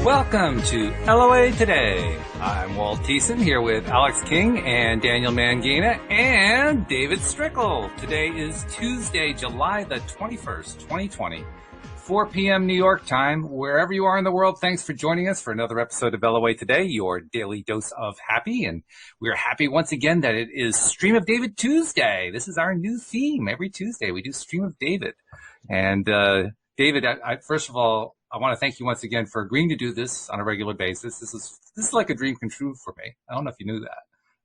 Welcome to LOA Today. I'm Walt Thiessen here with Alex King and Daniel Mangina and David Trickle. Today is Tuesday, July the 21st, 2020, 4 p.m. New York time. Wherever you are in the world, thanks for joining us for another episode of LOA Today, your daily dose of happy. And we are happy once again that it is Stream of David Tuesday. This is our new theme. Every Tuesday we do Stream of David. And David, first of all, I want to thank you once again for agreeing to do this on a regular basis. This is like a dream come true for me. I don't know if you knew that,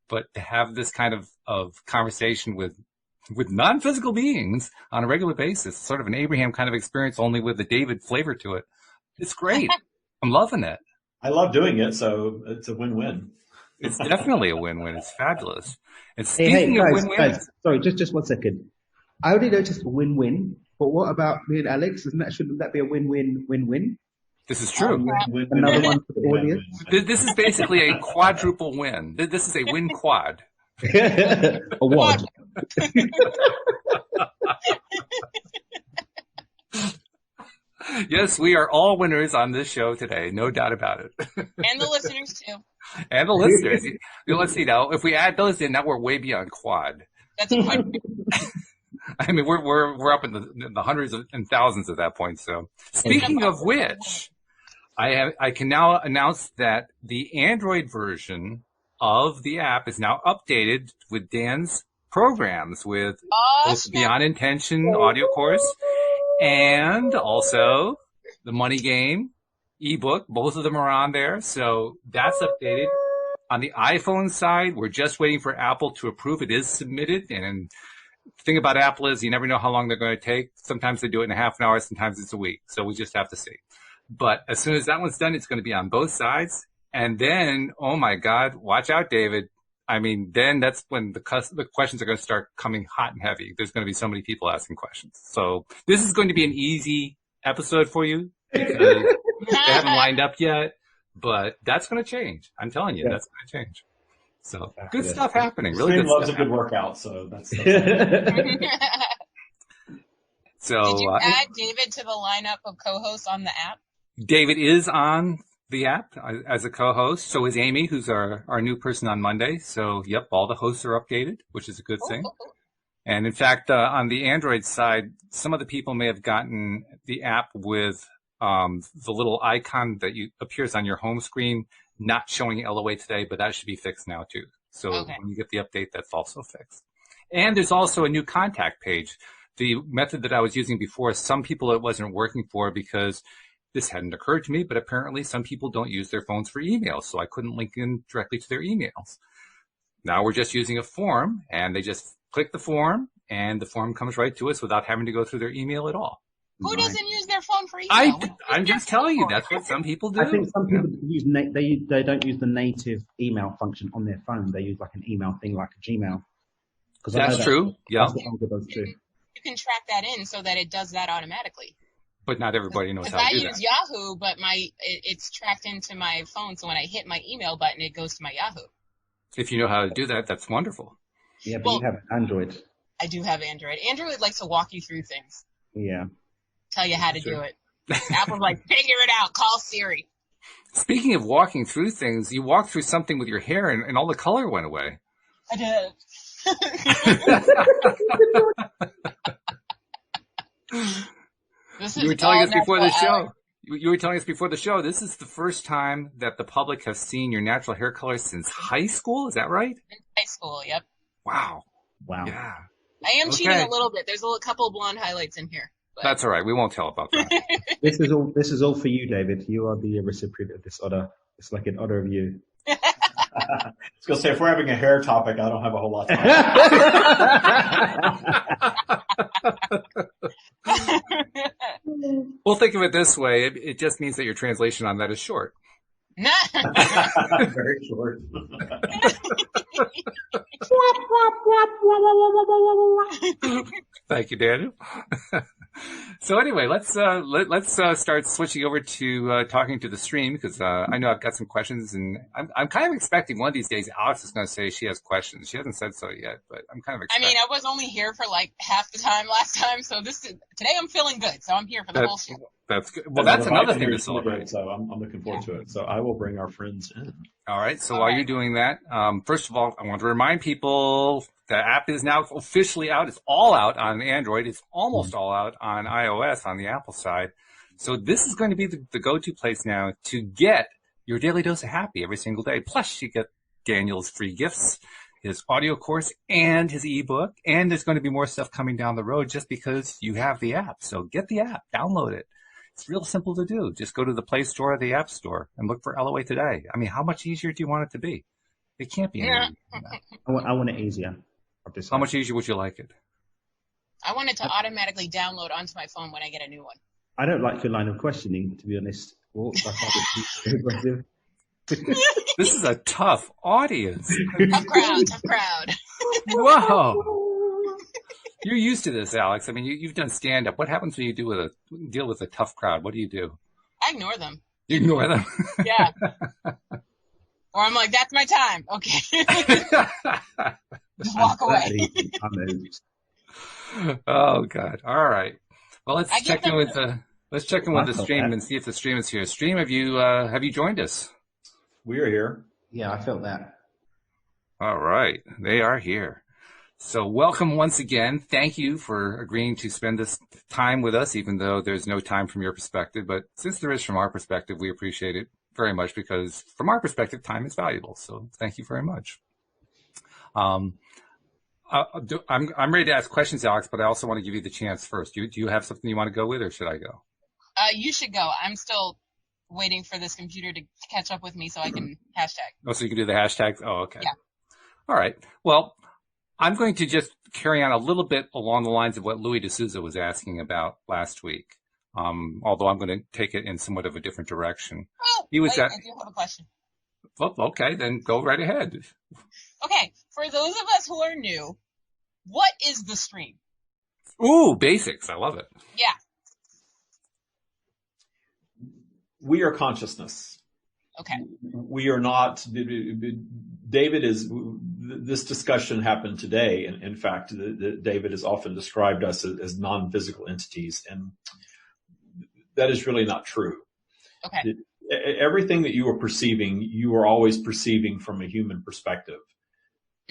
but to have this kind of conversation with non-physical beings on a regular basis, sort of an Abraham kind of experience, only with the David flavor to it. It's great. I'm loving it. I love doing it, so it's a win-win. It's definitely a win-win. It's fabulous. And speaking of win-win, guys, sorry, just 1 second. I already noticed a win-win. But what about me and Alex? Shouldn't that be a win-win-win-win? This is true. Another one for the audience. This is basically a quadruple win. This is a win quad. A wad. Yes, we are all winners on this show today. No doubt about it. And the listeners, too. And the listeners. Let's see now. If we add those in, now we're way beyond quad. That's a quad. I mean, we're up in the hundreds and thousands at that point. So, speaking of which, I can now announce that the Android version of the app is now updated with Dan's programs with both Beyond Intention audio course and also the Money Game ebook. Both of them are on there, so that's updated. On the iPhone side, we're just waiting for Apple to approve. It is submitted, and the thing about Apple is you never know how long they're going to take. Sometimes they do it in a half an hour, sometimes it's a week. So we just have to see. But as soon as that one's done, it's going to be on both sides. And then, oh my God, watch out, David. I mean, then that's when the questions are going to start coming hot and heavy. There's going to be so many people asking questions. So this is going to be an easy episode for you because they haven't lined up yet. But that's going to change. I'm telling you, that's going to change. So good stuff happening. Really good loves stuff. A good workout, so that's. So did you add David to the lineup of co-hosts on the app? David is on the app as a co-host. So is Amy, who's our new person on Monday. So yep, all the hosts are updated, which is a good thing. And in fact, on the Android side, some of the people may have gotten the app with the little icon that appears on your home screen, not showing LOA today, but that should be fixed now too. So when you get the update, that's also fixed. And there's also a new contact page. The method that I was using before, some people it wasn't working for because this hadn't occurred to me, but apparently some people don't use their phones for emails, so I couldn't link in directly to their emails. Now we're just using a form, and they just click the form, and the form comes right to us without having to go through their email at all. Who doesn't use their phone for email? I'm just telling you, that's what some people do. I think some people use they don't use the native email function on their phone. They use like an email thing like a Gmail. That's true. Yeah. That's what Olga does too. You can track that in so that it does that automatically. But not everybody knows how to do that. I use Yahoo, but it's tracked into my phone, so when I hit my email button, it goes to my Yahoo. If you know how to do that, that's wonderful. Yeah, but you have Android. I do have Android. Android likes to walk you through things. Yeah. Tell you how to do it. Apple's like, figure it out. Call Siri. Speaking of walking through things, you walked through something with your hair and all the color went away. I did. You were telling us before the show. You were telling us before the show, this is the first time that the public has seen your natural hair color since high school. Is that right? In high school, yep. Wow. Yeah. I am cheating a little bit. There's a couple of blonde highlights in here. But. That's all right. We won't tell about that. This is all for you, David. You are the recipient of this honor. It's like an honor of you. I was going to say, if we're having a hair topic, I don't have a whole lot to Well, think of it this way. It just means that your translation on that is short. Very short. Thank you, Daniel. So anyway, let's start switching over to talking to the stream because I know I've got some questions, and I'm kind of expecting one of these days Alex is going to say she has questions. She hasn't said so yet, but I'm kind of expecting. I mean, I was only here for like half the time last time, so today I'm feeling good. So I'm here for the whole show. That's good. Well, that's another thing to celebrate. So I'm looking forward to it. So I will bring our friends in. All right. So while you're doing that, first of all, I want to remind people the app is now officially out. It's all out on Android. It's almost all out on iOS on the Apple side. So this is going to be the go-to place now to get your daily dose of happy every single day. Plus, you get Daniel's free gifts, his audio course, and his ebook. And there's going to be more stuff coming down the road just because you have the app. So get the app, download it. It's real simple to do. Just go to the Play Store or the App Store and look for LOA today. I mean, how much easier do you want it to be? It can't be any easier than that. I want it easier. How much easier would you like it? I want it to automatically download onto my phone when I get a new one. I don't like your line of questioning, to be honest. Aggressive. This is a tough audience. Tough crowd. Whoa. You're used to this, Alex. I mean, you've done stand-up. What happens when you deal with a tough crowd? What do you do? I ignore them. You ignore them? Yeah. Or I'm like, that's my time. Okay. Just walk away. Oh, God. All right. Well, let's check in with the stream and see if the stream is here. Stream, have you joined us? We are here. Yeah, I felt that. All right. They are here. So welcome once again. Thank you for agreeing to spend this time with us, even though there's no time from your perspective. But since there is from our perspective, we appreciate it very much because from our perspective, time is valuable. So thank you very much. I'm ready to ask questions, Alex, but I also want to give you the chance first. Do you have something you want to go with, or should I go? You should go. I'm still waiting for this computer to catch up with me so I can hashtag. Oh, so you can do the hashtags? Oh, okay. Yeah. All right. Well, I'm going to just carry on a little bit along the lines of what Louis D'Souza was asking about last week, although I'm going to take it in somewhat of a different direction. Oh, I do have a question. Well, okay, then go right ahead. Okay, for those of us who are new, what is the stream? Ooh, basics. I love it. Yeah. We are consciousness. Okay. We are not, David is, this discussion happened today. And in fact, David has often described us as non-physical entities. And that is really not true. Okay. Everything that you are perceiving, you are always perceiving from a human perspective.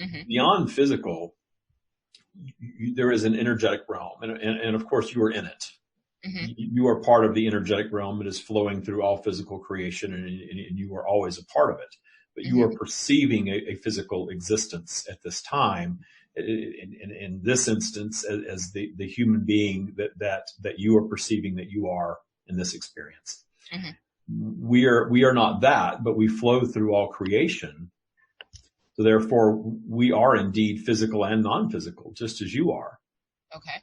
Mm-hmm. Beyond physical, there is an energetic realm. And of course, you are in it. Mm-hmm. You are part of the energetic realm that is flowing through all physical creation, and you are always a part of it. But you are perceiving a physical existence at this time, in this instance, as the human being that you are perceiving that you are in this experience. Mm-hmm. We are not that, but we flow through all creation. So therefore, we are indeed physical and non-physical, just as you are. Okay.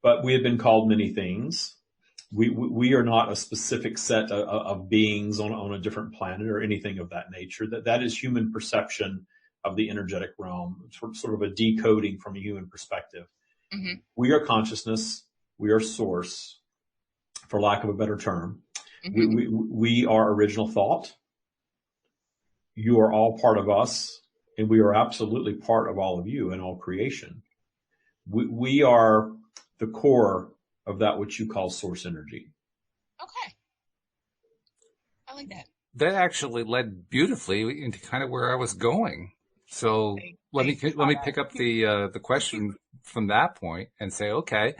But we have been called many things. We are not a specific set of beings on a different planet or anything of that nature. That is human perception of the energetic realm, sort of a decoding from a human perspective. Mm-hmm. We are consciousness. We are source, for lack of a better term. Mm-hmm. We are original thought. You are all part of us, and we are absolutely part of all of you and all creation. We are the core of that which you call source energy. Okay. I like that. That actually led beautifully into kind of where I was going. So let me pick up the question from that point and say, okay,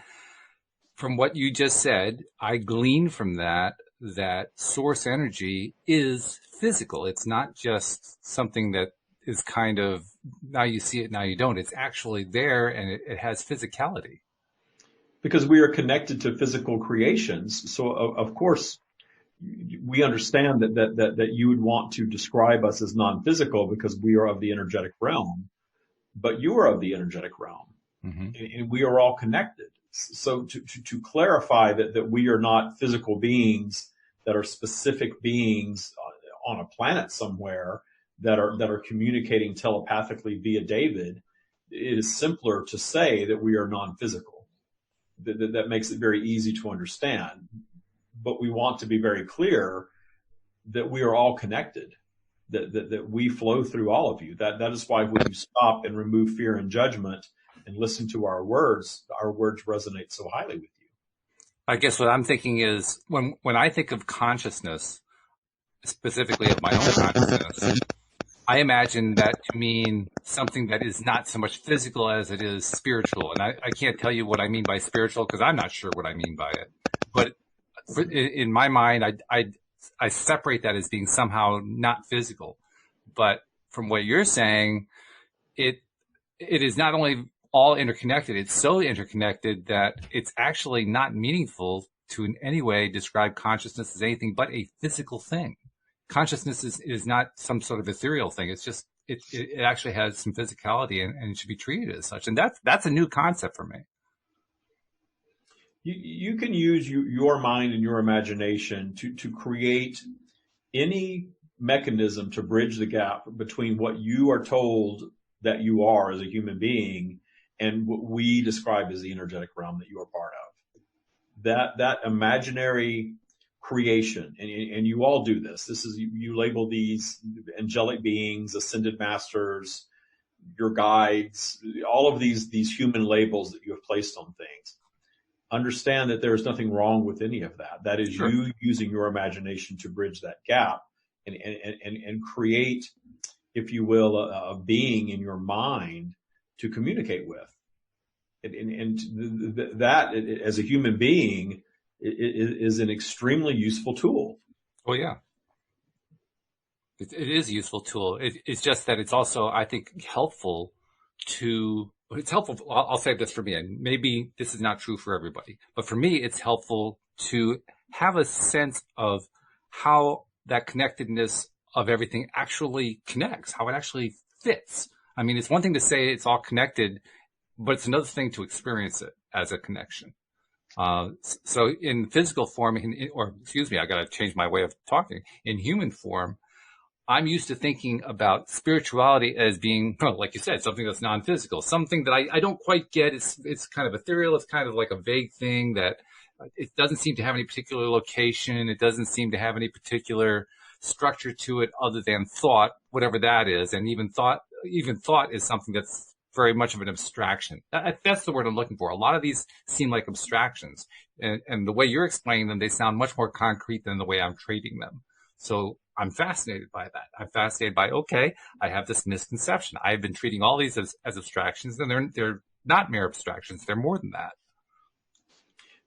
from what you just said, I glean from that source energy is physical. It's not just something that is kind of now you see it, now you don't. It's actually there, and it has physicality. Because we are connected to physical creations. So of course, we understand that you would want to describe us as non-physical because we are of the energetic realm, but you are of the energetic realm, mm-hmm. and we are all connected. So to clarify that we are not physical beings that are specific beings on a planet somewhere that are communicating telepathically via David, it is simpler to say that we are non-physical. that makes it very easy to understand. But we want to be very clear that we are all connected, that we flow through all of you. That is why when you stop and remove fear and judgment and listen to our words resonate so highly with you. I guess what I'm thinking is when I think of consciousness, specifically of my own consciousness, I imagine that to mean something that is not so much physical as it is spiritual. And I can't tell you what I mean by spiritual because I'm not sure what I mean by it. But in my mind, I separate that as being somehow not physical. But from what you're saying, it is not only all interconnected, it's so interconnected that it's actually not meaningful to in any way describe consciousness as anything but a physical thing. Consciousness is not some sort of ethereal thing. It's just, it actually has some physicality and it should be treated as such. And that's a new concept for me. You can use your mind and your imagination to create any mechanism to bridge the gap between what you are told that you are as a human being and what we describe as the energetic realm that you are part of. That imaginary creation, and you all do this. This is, you label these angelic beings, ascended masters, your guides, all of these human labels that you have placed on things. Understand that there is nothing wrong with any of that. That is sure. You using your imagination to bridge that gap and create, if you will, a being in your mind to communicate with. And that, as a human being, is an extremely useful tool. Oh, yeah. It is a useful tool. It's just that it's also, I think, helpful to... It's helpful. I'll say this for me, and maybe this is not true for everybody, but for me, it's helpful to have a sense of how that connectedness of everything actually connects, how it actually fits. I mean, it's one thing to say it's all connected, but it's another thing to experience it as a connection. So in physical form, I got to change my way of talking. In human form, I'm used to thinking about spirituality as being, like you said, something that's non-physical, something that I don't quite get. It's kind of ethereal. It's kind of like a vague thing that it doesn't seem to have any particular location. It doesn't seem to have any particular structure to it other than thought, whatever that is. And even thought is something that's very much of an abstraction. That's the word I'm looking for. A lot of these seem like abstractions. And the way you're explaining them, they sound much more concrete than the way I'm treating them. So I'm fascinated by that. I'm fascinated by, okay, I have this misconception. I've been treating all these as abstractions, and they're not mere abstractions. They're more than that.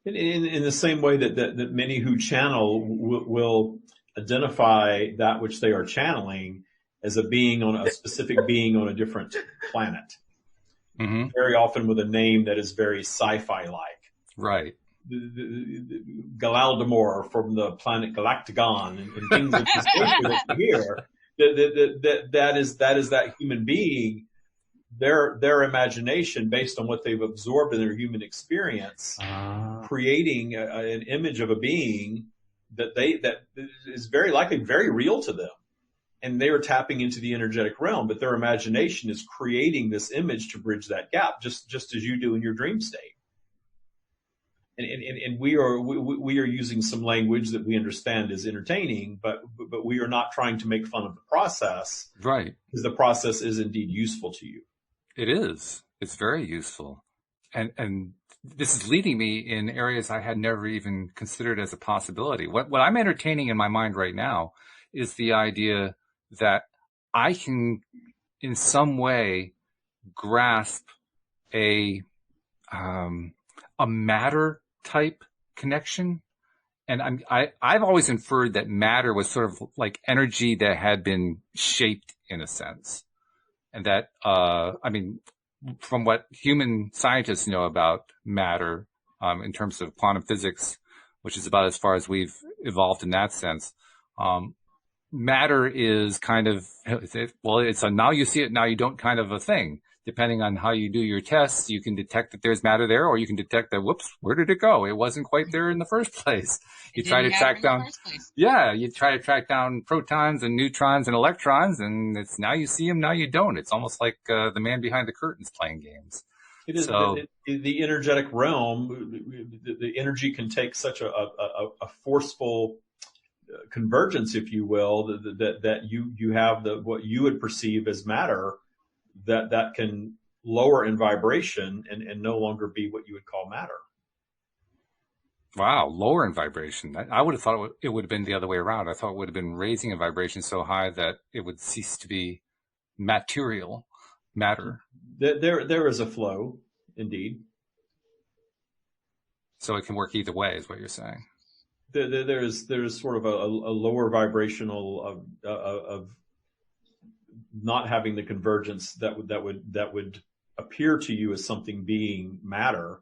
In the same way that many who channel will identify that which they are channeling as a being on a specific being on a different planet. Mm-hmm. Very often with a name that is very sci-fi like. Right. Galaldamor from the planet Galactagon and things of this nature that you hear. That is that human being, their imagination based on what they've absorbed in their human experience, creating an image of a being that is very likely very real to them. And they are tapping into the energetic realm, but their imagination is creating this image to bridge that gap, just as you do in your dream state. And we are using some language that we understand is entertaining, but we are not trying to make fun of the process. Right. Because the process is indeed useful to you. It is. It's very useful. And this is leading me in areas I had never even considered as a possibility. What I'm entertaining in my mind right now is the idea that I can in some way grasp a matter type connection. And I've always inferred that matter was sort of like energy that had been shaped in a sense. And that, from what human scientists know about matter, in terms of quantum physics, which is about as far as we've evolved in that sense, matter is kind of, it's a now you see it, now you don't kind of a thing. Depending on how you do your tests, you can detect that there's matter there, or you can detect that, whoops, where did it go? It wasn't quite there in the first place. You try to track down, you try to track down protons and neutrons and electrons, and it's now you see them, now you don't. It's almost like the man behind the curtains playing games. It is the energetic realm. The energy can take such a forceful convergence, if you will, that you have what you would perceive as matter that can lower in vibration and no longer be what you would call matter. Wow, lower in vibration. I would have thought it would have been the other way around. I thought it would have been raising in vibration so high that it would cease to be material matter. There is a flow, indeed. So it can work either way, is what you're saying. There's sort of a lower vibrational of not having the convergence that would appear to you as something being matter,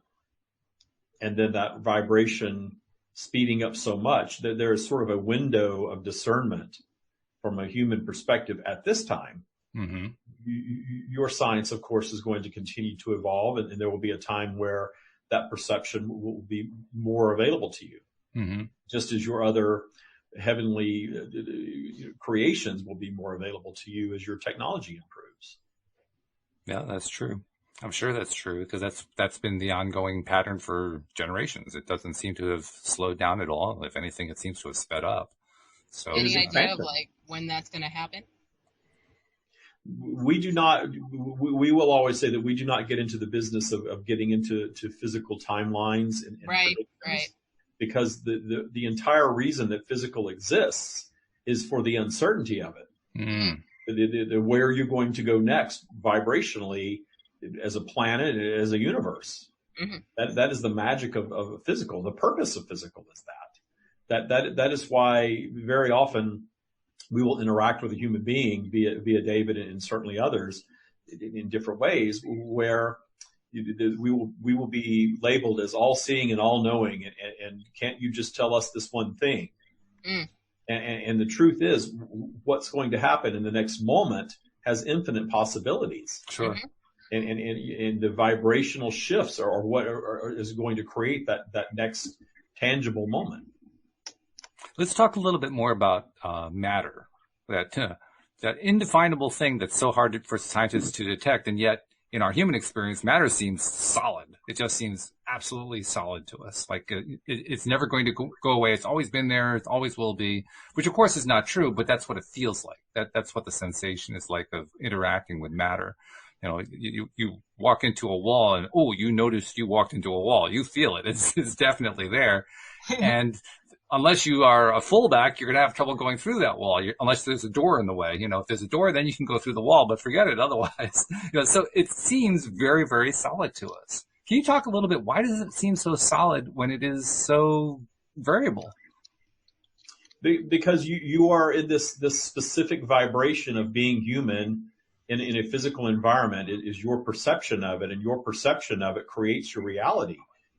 and then that vibration speeding up so much that there is sort of a window of discernment from a human perspective at this time. Mm-hmm. Your science, of course, is going to continue to evolve, and there will be a time where that perception will be more available to you. Mm-hmm. Just as your other heavenly creations will be more available to you as your technology improves. Yeah, that's true. I'm sure that's true, because that's been the ongoing pattern for generations. It doesn't seem to have slowed down at all. If anything, it seems to have sped up. So, any idea of like when that's going to happen? We do not. We will always say that we do not get into the business of getting into physical timelines and right. Because the entire reason that physical exists is for the uncertainty of it. Mm. Where you're going to go next vibrationally as a planet, as a universe. Mm-hmm. That is the magic of physical. The purpose of physical is that is why very often we will interact with a human being, via David and certainly others, in different ways, where we will be labeled as all-seeing and all-knowing, and can't you just tell us this one thing? Mm. And the truth is, what's going to happen in the next moment has infinite possibilities. Sure. Mm-hmm. And the vibrational shifts are what is going to create that next tangible moment. Let's talk a little bit more about matter, that indefinable thing that's so hard for scientists to detect, and yet in our human experience, matter seems solid. It just seems absolutely solid to us. Like it's never going to go away. It's always been there. It always will be, which of course is not true, but that's what it feels like. That's what the sensation is like of interacting with matter. You know, you walk into a wall and, oh, you noticed you walked into a wall. You feel it. It's definitely there. And unless you are a fullback, you're going to have trouble going through that wall, unless there's a door in the way. You know, if there's a door, then you can go through the wall, but forget it otherwise. So it seems very, very solid to us. Can you talk a little bit? Why does it seem so solid when it is so variable? Because you are in this specific vibration of being human in a physical environment. It is your perception of it, and your perception of it creates your reality.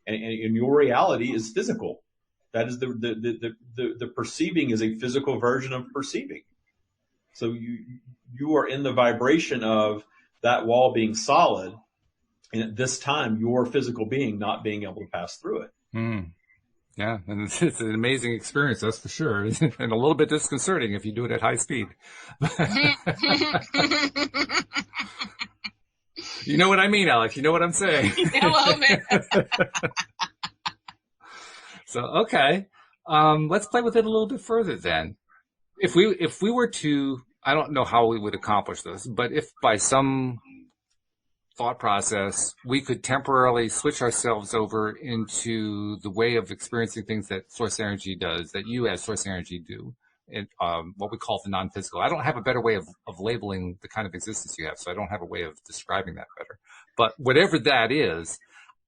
And your reality is physical. That is the perceiving is a physical version of perceiving. So you are in the vibration of that wall being solid, and at this time your physical being not being able to pass through it. Mm. Yeah, and it's an amazing experience, that's for sure, and a little bit disconcerting if you do it at high speed. You know what I mean, Alex? You know what I'm saying? Hello, man. So, okay. Let's play with it a little bit further then. If we were to, I don't know how we would accomplish this, but if by some thought process we could temporarily switch ourselves over into the way of experiencing things that source energy does, that you as source energy do, and what we call the non-physical. I don't have a better way of labeling the kind of existence you have, so I don't have a way of describing that better. But whatever that is,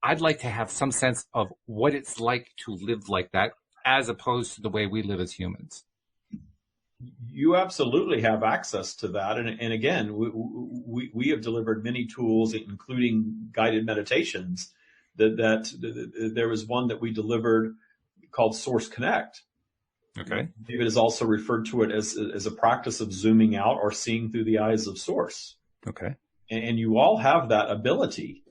I'd like to have some sense of what it's like to live like that, as opposed to the way we live as humans. You absolutely have access to that. And again, we have delivered many tools, including guided meditations. That there was one that we delivered called Source Connect. Okay. David has also referred to it as a practice of zooming out or seeing through the eyes of Source. Okay. And you all have that ability.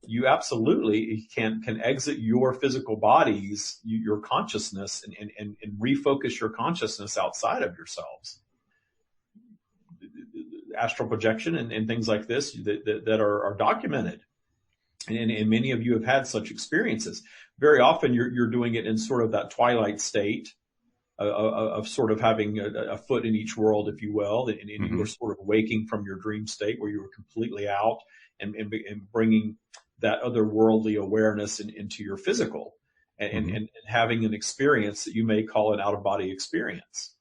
You absolutely can exit your physical bodies, your consciousness, and refocus your consciousness outside of yourselves. Astral projection and things like this that are documented. And many of you have had such experiences. Very often you're doing it in sort of that twilight state of sort of having a foot in each world, if you will, and you were sort of waking from your dream state where you were completely out and bringing that otherworldly awareness into your physical and having an experience that you may call an out-of-body experience.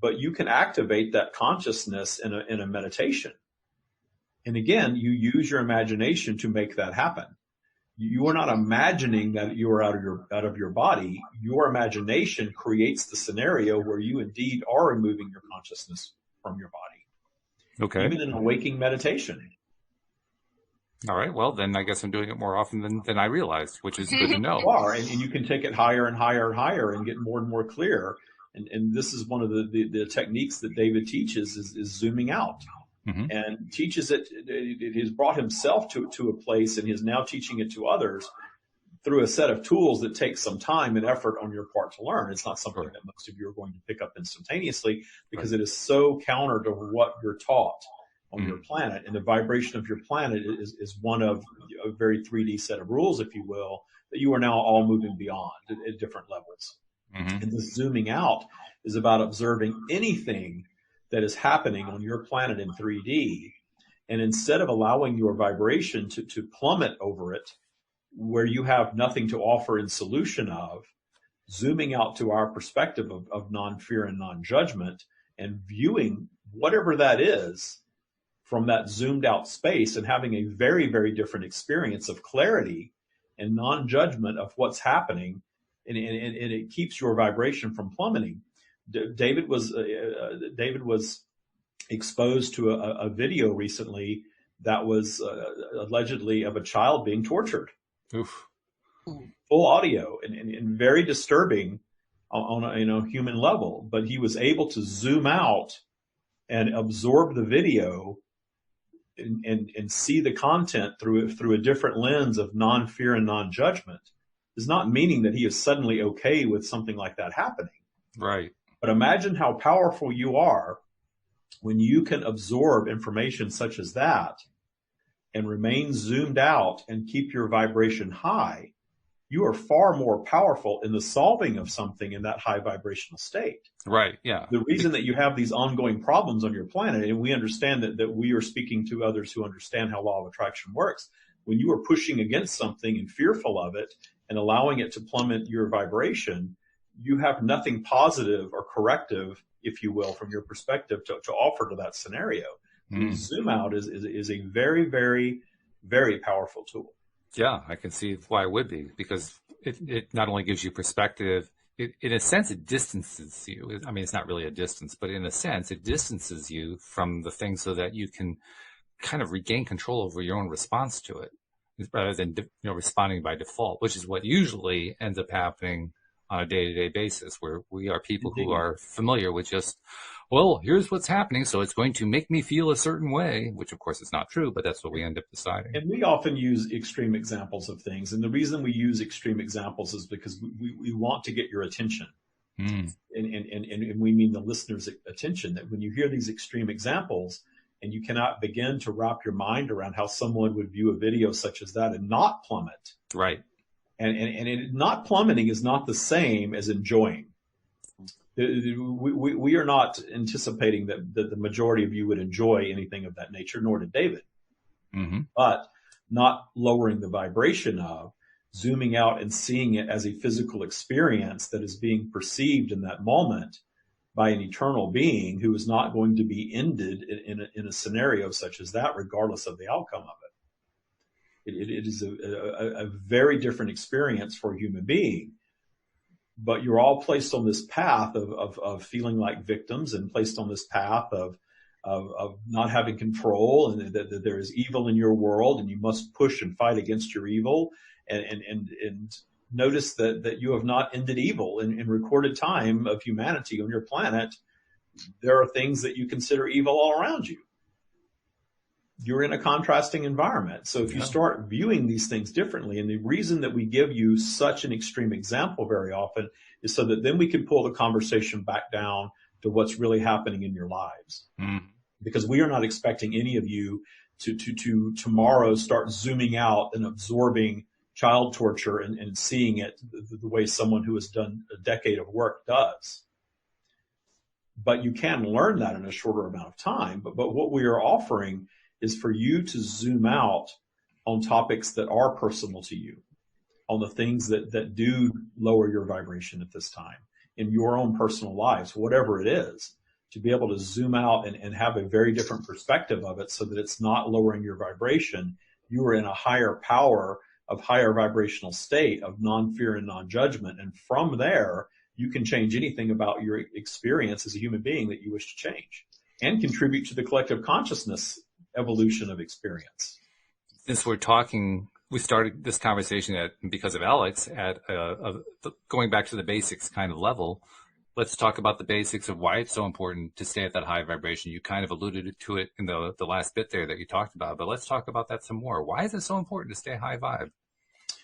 But you can activate that consciousness in a meditation. And again, you use your imagination to make that happen. You are not imagining that you are out of your body. Your imagination creates the scenario where you indeed are removing your consciousness from your body. Okay. Even in a waking meditation. All right. Well, then I guess I'm doing it more often than I realized, which is good to know. You are, and you can take it higher and higher and higher and get more and more clear. And this is one of the techniques that David teaches is zooming out. And teaches it has brought himself to a place and is now teaching it to others through a set of tools that take some time and effort on your part to learn. It's not something that most of you are going to pick up instantaneously because it is so counter to what you're taught on your planet. And the vibration of your planet is one of a very 3D set of rules, if you will, that you are now all moving beyond at different levels. And this zooming out is about observing anything that is happening on your planet in 3D. And instead of allowing your vibration to plummet over it, where you have nothing to offer in solution of, zooming out to our perspective of non-fear and non-judgment and viewing whatever that is from that zoomed out space and having a very, very different experience of clarity and non-judgment of what's happening. And it keeps your vibration from plummeting. David was exposed to a video recently that was allegedly of a child being tortured. Oof. Full audio and very disturbing on a human level. But he was able to zoom out and absorb the video and see the content through a different lens of non-fear and non-judgment. Is not meaning that he is suddenly okay with something like that happening. Right. But imagine how powerful you are when you can absorb information such as that and remain zoomed out and keep your vibration high. You are far more powerful in the solving of something in that high vibrational state. Right. Yeah. The reason that you have these ongoing problems on your planet, and we understand that we are speaking to others who understand how law of attraction works. When you are pushing against something and fearful of it and allowing it to plummet your vibration, you have nothing positive or corrective, if you will, from your perspective to offer to that scenario. Zoom out is a very, very, very powerful tool. Yeah, I can see why it would be, because it not only gives you perspective, in a sense, it distances you. I mean, it's not really a distance, but in a sense, it distances you from the thing so that you can kind of regain control over your own response to it, rather than responding by default, which is what usually ends up happening on a day-to-day basis, where we are people who are familiar with just, well, here's what's happening, so it's going to make me feel a certain way, which of course is not true, but that's what we end up deciding. And we often use extreme examples of things. And the reason we use extreme examples is because we want to get your attention. And we mean the listener's attention, that when you hear these extreme examples and you cannot begin to wrap your mind around how someone would view a video such as that and not plummet. Right. And not plummeting is not the same as enjoying. We are not anticipating that the majority of you would enjoy anything of that nature, nor did David. But not lowering the vibration of, zooming out and seeing it as a physical experience that is being perceived in that moment by an eternal being who is not going to be ended in a scenario such as that, regardless of the outcome of it. It is a very different experience for a human being, but you're all placed on this path of feeling like victims and placed on this path of not having control, and that there is evil in your world and you must push and fight against your evil, and notice that you have not ended evil in recorded time of humanity on your planet. There are things that you consider evil all around you. You're in a contrasting environment. So if you start viewing these things differently, and the reason that we give you such an extreme example very often is so that then we can pull the conversation back down to what's really happening in your lives. Because we are not expecting any of you to tomorrow start zooming out and absorbing child torture and seeing it the way someone who has done a decade of work does. But you can learn that in a shorter amount of time. But what we are offering is for you to zoom out on topics that are personal to you, on the things that do lower your vibration at this time in your own personal lives, whatever it is, to be able to zoom out and have a very different perspective of it so that it's not lowering your vibration. You are in a higher power of higher vibrational state of non-fear and non-judgment. And from there, you can change anything about your experience as a human being that you wish to change and contribute to the collective consciousness evolution of experience. Since we're talking, we started this conversation because of Alex at going back to the basics kind of level. Let's talk about the basics of why it's so important to stay at that high vibration. You kind of alluded to it in the last bit there that you talked about, but let's talk about that some more. Why is it so important to stay high vibe?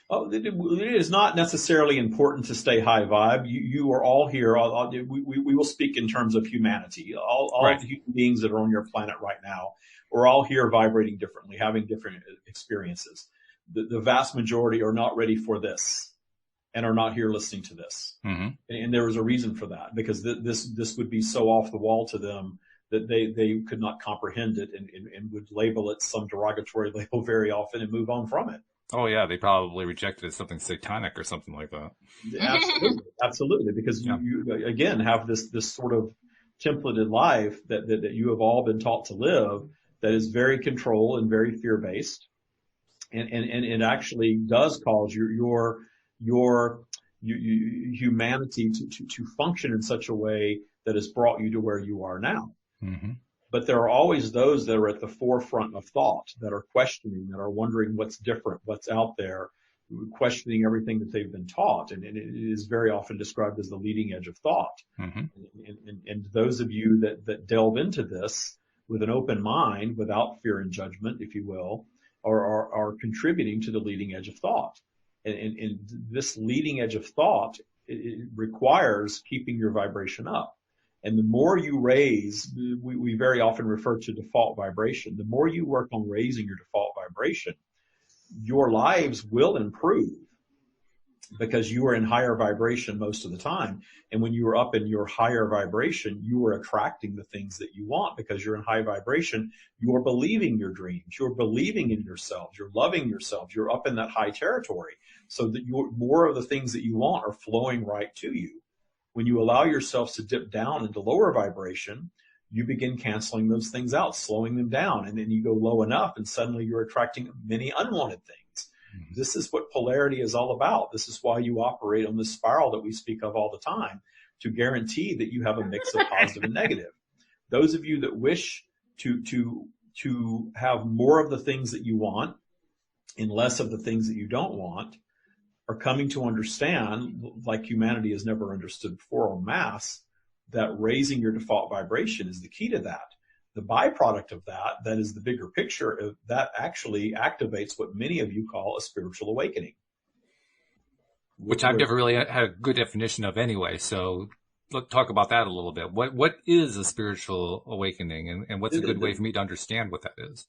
Oh, it is not necessarily important to stay high vibe. You are all here. We will speak in terms of humanity. All right. of the human beings that are on your planet right now, we're all here vibrating differently, having different experiences. The vast majority are not ready for this and are not here listening to this. Mm-hmm. And there was a reason for that, because this would be so off the wall to them that they could not comprehend it and would label it some derogatory label very often and move on from it. Oh yeah, they probably rejected it as something satanic or something like that. Absolutely, because you again have this sort of templated life that you have all been taught to live that is very controlled and very fear based, and it actually does cause your humanity to function in such a way that has brought you to where you are now. Mm-hmm. But there are always those that are at the forefront of thought, that are questioning, that are wondering what's different, what's out there, questioning everything that they've been taught. And it is very often described as the leading edge of thought. Mm-hmm. And those of you that delve into this with an open mind, without fear and judgment, if you will, are contributing to the leading edge of thought. And this leading edge of thought, it requires keeping your vibration up. And the more you raise, we very often refer to default vibration. The more you work on raising your default vibration, your lives will improve because you are in higher vibration most of the time. And when you are up in your higher vibration, you are attracting the things that you want because you're in high vibration. You're believing your dreams. You're believing in yourselves. You're loving yourselves. You're up in that high territory so that more of the things that you want are flowing right to you. When you allow yourselves to dip down into lower vibration, you begin canceling those things out, slowing them down. And then you go low enough and suddenly you're attracting many unwanted things. Mm-hmm. This is what polarity is all about. This is why you operate on this spiral that we speak of all the time, to guarantee that you have a mix of positive and negative. Those of you that wish to have more of the things that you want and less of the things that you don't want are coming to understand, like humanity has never understood before en masse, that raising your default vibration is the key to that. The byproduct of that is the bigger picture, that actually activates what many of you call a spiritual awakening. Which I've never really had a good definition of anyway, so let's talk about that a little bit. What is a spiritual awakening, and what's a good way for me to understand what that is?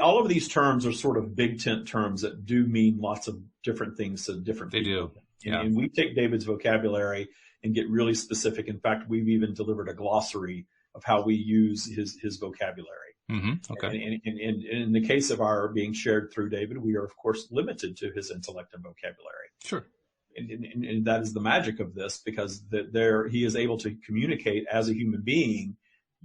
All of these terms are sort of big tent terms that do mean lots of different things to different people. They do. Yeah. And we take David's vocabulary and get really specific. In fact, we've even delivered a glossary of how we use his vocabulary. Mm-hmm. Okay. And in the case of our being shared through David, we are, of course, limited to his intellect and vocabulary. Sure. And that is the magic of this, because he is able to communicate as a human being,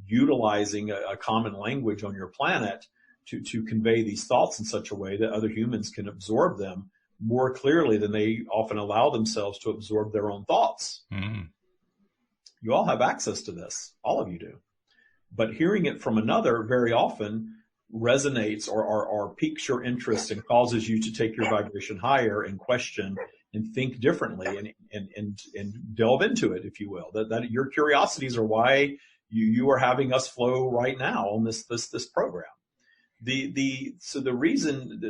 utilizing a common language on your planet to convey these thoughts in such a way that other humans can absorb them more clearly than they often allow themselves to absorb their own thoughts. Mm-hmm. You all have access to this. All of you do. But hearing it from another very often resonates or piques your interest and causes you to take your vibration higher and question and think differently and delve into it, if you will. That your curiosities are why you are having us flow right now on this program. So the reason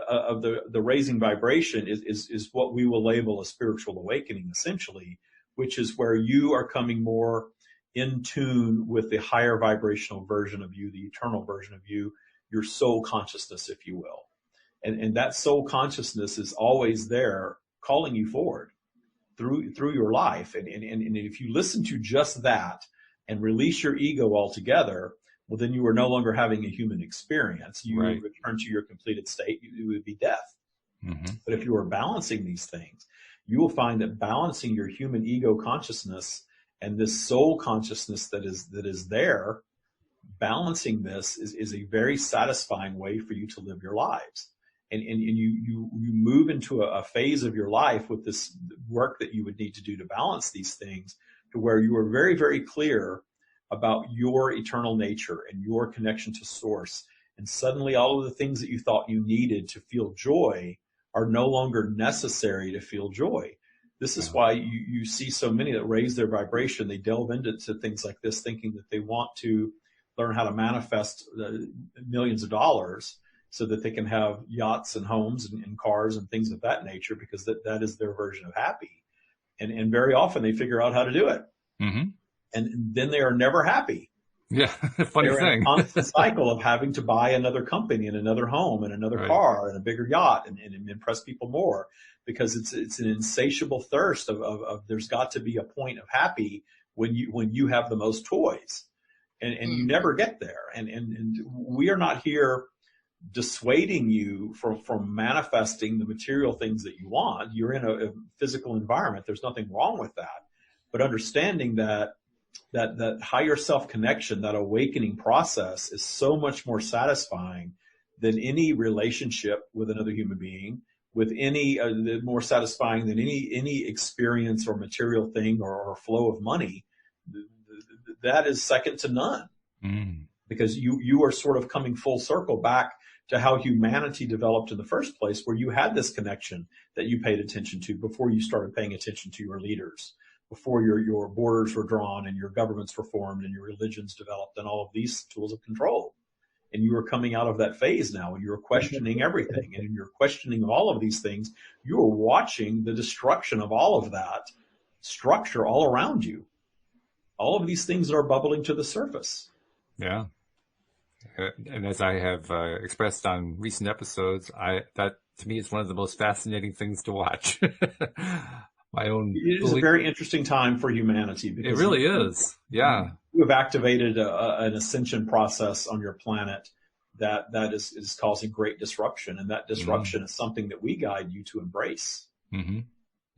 of the raising vibration is what we will label a spiritual awakening, essentially, which is where you are coming more in tune with the higher vibrational version of you, the eternal version of you, your soul consciousness, if you will. And that soul consciousness is always there calling you forward through your life. And if you listen to just that and release your ego altogether, well, then you are no longer having a human experience. You Right. would return to your completed state. It would be death. Mm-hmm. But if you are balancing these things, you will find that balancing your human ego consciousness and this soul consciousness that is there, balancing this is a very satisfying way for you to live your lives. And you move into a phase of your life with this work that you would need to do to balance these things, to where you are very, very clear about your eternal nature and your connection to source. And suddenly all of the things that you thought you needed to feel joy are no longer necessary to feel joy. This is why you see so many that raise their vibration. They delve into things like this, thinking that they want to learn how to manifest millions of dollars so that they can have yachts and homes and cars and things of that nature, because that is their version of happy. And very often they figure out how to do it. Mm-hmm. And then they are never happy. Yeah, funny They're thing. in a constant cycle of having to buy another company and another home and another car and a bigger yacht and impress people more, because it's an insatiable thirst of there's got to be a point of happy when you have the most toys, and you never get there. And we are not here dissuading you from manifesting the material things that you want. You're in a physical environment. There's nothing wrong with that, but understanding that higher self connection, that awakening process is so much more satisfying than any relationship with another human being, with any more satisfying than any experience or material thing or flow of money. That is second to none, because you are sort of coming full circle back to how humanity developed in the first place, where you had this connection that you paid attention to before you started paying attention to your leaders, before your borders were drawn and your governments were formed and your religions developed and all of these tools of control. And you are coming out of that phase now, and you're questioning everything. And in your questioning of all of these things, you are watching the destruction of all of that structure all around you. All of these things that are bubbling to the surface. Yeah. And as I have expressed on recent episodes, that to me is one of the most fascinating things to watch. It is a very interesting time for humanity. Because it really is. Yeah. You have activated an ascension process on your planet that is causing great disruption. And that disruption is something that we guide you to embrace. Mm-hmm.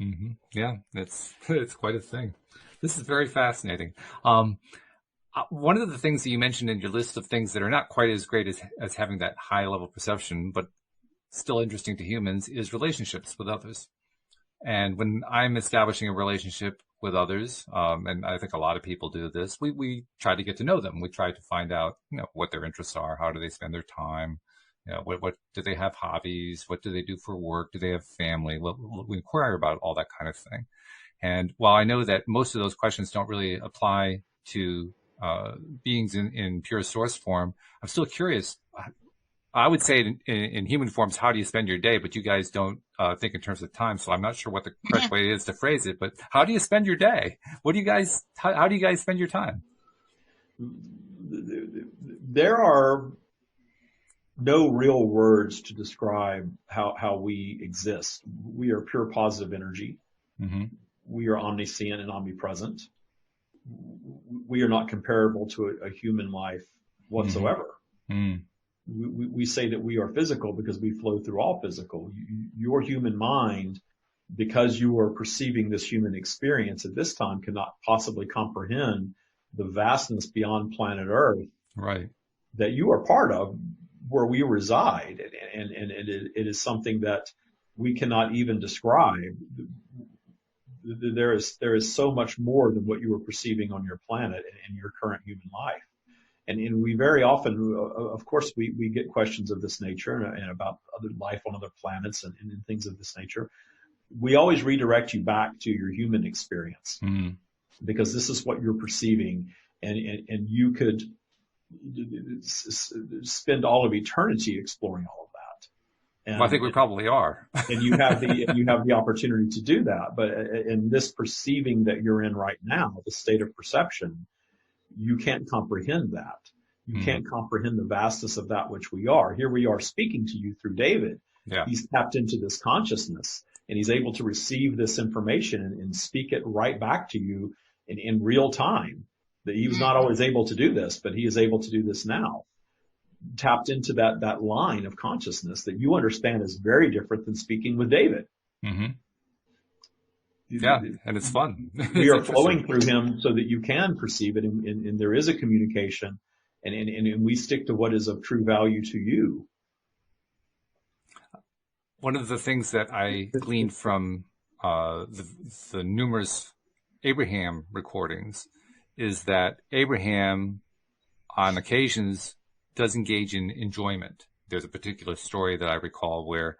Mm-hmm. Yeah, it's quite a thing. This is very fascinating. One of the things that you mentioned in your list of things that are not quite as great as having that high level perception, but still interesting to humans, is relationships with others. And when I'm establishing a relationship with others, and I think a lot of people do this, we try to get to know them. We try to find out, what their interests are. How do they spend their time? What do they have hobbies? What do they do for work? Do they have family? We inquire about all that kind of thing. And while I know that most of those questions don't really apply to beings in pure source form, I'm still curious. I would say in human forms, how do you spend your day? But you guys don't think in terms of time, so I'm not sure what the correct way is to phrase it. But how do you spend your day? How do you guys spend your time? There are no real words to describe how we exist. We are pure positive energy. Mm-hmm. We are omniscient and omnipresent. We are not comparable to a human life whatsoever. Mm-hmm. We say that we are physical because we flow through all physical. Your human mind, because you are perceiving this human experience at this time, cannot possibly comprehend the vastness beyond planet Earth, right, that you are part of, where we reside. And it is something that we cannot even describe. There is so much more than what you are perceiving on your planet and your current human life. And we very often, of course, we get questions of this nature and about other life on other planets and things of this nature. We always redirect you back to your human experience, because this is what you're perceiving, and you could spend all of eternity exploring all of that. And, well, I think we probably are. And you have the opportunity to do that. But in this perceiving that you're in right now, the state of perception, you can't comprehend that. You can't comprehend the vastness of that which we are. Here we are speaking to you through David. Yeah. He's tapped into this consciousness, and he's able to receive this information and speak it right back to you in real time. That he was not always able to do this, but he is able to do this now. Tapped into that line of consciousness that you understand is very different than speaking with David. Mm-hmm. Yeah, and it's fun. We are flowing through him so that you can perceive it, and there is a communication, and we stick to what is of true value to you. One of the things that I gleaned from the numerous Abraham recordings is that Abraham, on occasions, does engage in enjoyment. There's a particular story that I recall where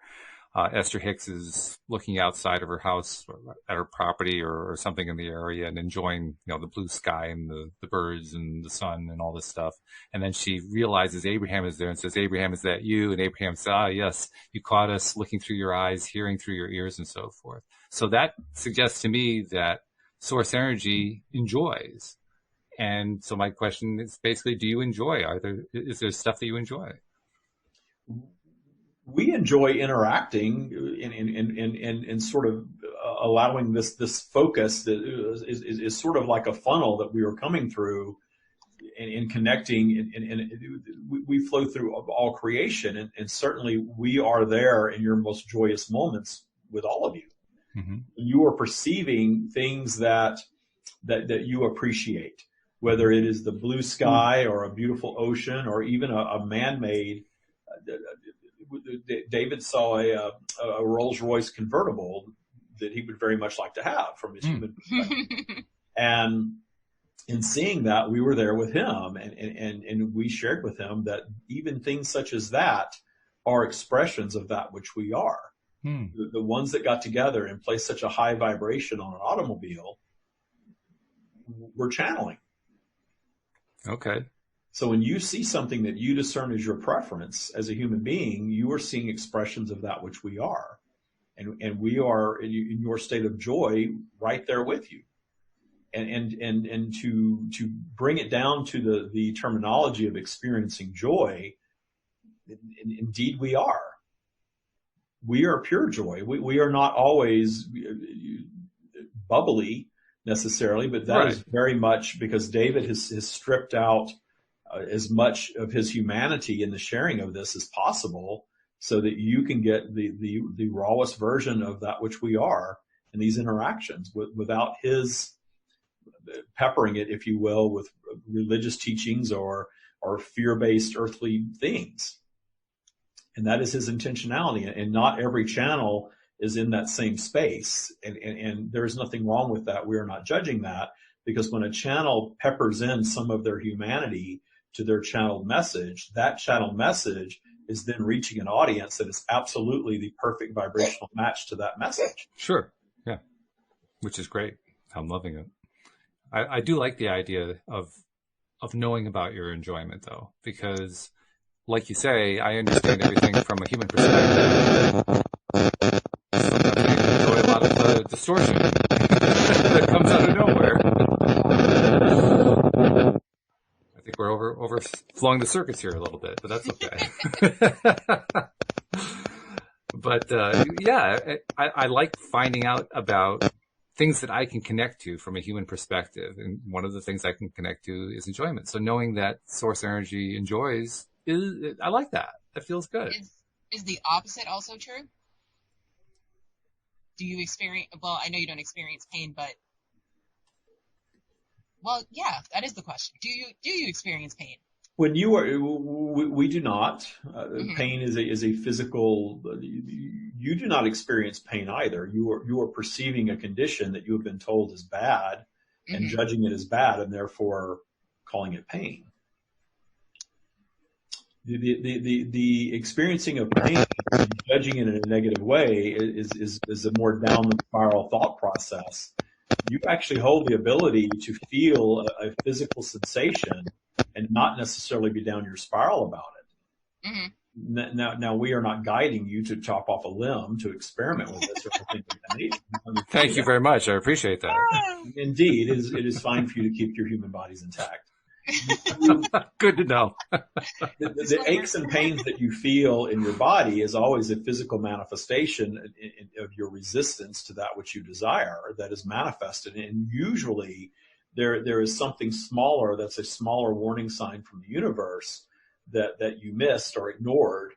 Esther Hicks is looking outside of her house at her property or something in the area and enjoying, the blue sky and the birds and the sun and all this stuff. And then she realizes Abraham is there and says, "Abraham, is that you?" And Abraham says, "Ah, yes, you caught us looking through your eyes, hearing through your ears," and so forth. So that suggests to me that source energy enjoys. And so my question is basically, do you enjoy? Is there stuff that you enjoy? We enjoy interacting and sort of allowing this focus that is sort of like a funnel that we are coming through and connecting, and we flow through all creation, and certainly we are there in your most joyous moments with all of you. Mm-hmm. You are perceiving things that you appreciate, whether it is the blue sky or a beautiful ocean or even a man-made. David saw a Rolls-Royce convertible that he would very much like to have from his human perspective. And in seeing that, we were there with him, and we shared with him that even things such as that are expressions of that which we are. The ones that got together and placed such a high vibration on an automobile, we're channeling. Okay. So when you see something that you discern as your preference as a human being, you are seeing expressions of that which we are. And we are in your state of joy right there with you. And to bring it down to the terminology of experiencing joy, indeed we are. We are pure joy. We are not always bubbly necessarily, but that is very much because David has stripped out as much of his humanity in the sharing of this as possible so that you can get the rawest version of that which we are in these interactions without his peppering it, if you will, with religious teachings or fear-based earthly things. And that is his intentionality. And not every channel is in that same space. And there's nothing wrong with that. We are not judging that, because when a channel peppers in some of their humanity to their channeled message, that channeled message is then reaching an audience that is absolutely the perfect vibrational match to that message. Sure. Yeah. Which is great. I'm loving it. I do like the idea of knowing about your enjoyment, though, because like you say, I understand everything from a human perspective. Sometimes I enjoy a lot of the distortion that comes out of nowhere. I think we're overflowing the circuits here a little bit, but that's okay. But I like finding out about things that I can connect to from a human perspective. And one of the things I can connect to is enjoyment. So knowing that source energy enjoys, I like that. That feels good. Is the opposite also true? Do you experience, well, I know you don't experience pain, but, well, yeah, that is the question. Do you experience pain? When you are, we do not. Pain is a physical. You do not experience pain either. You are perceiving a condition that you have been told is bad, and judging it as bad, and therefore calling it pain. The experiencing of pain, judging it in a negative way, is a more down the spiral thought process. You actually hold the ability to feel a physical sensation and not necessarily be down your spiral about it. Now we are not guiding you to chop off a limb to experiment with this or anything like that. Thank you very much. I appreciate that. Indeed, it is fine for you to keep your human bodies intact. Good to know. The aches and pains that you feel in your body is always a physical manifestation of your resistance to that which you desire that is manifested. And usually there is something smaller that's a smaller warning sign from the universe that you missed or ignored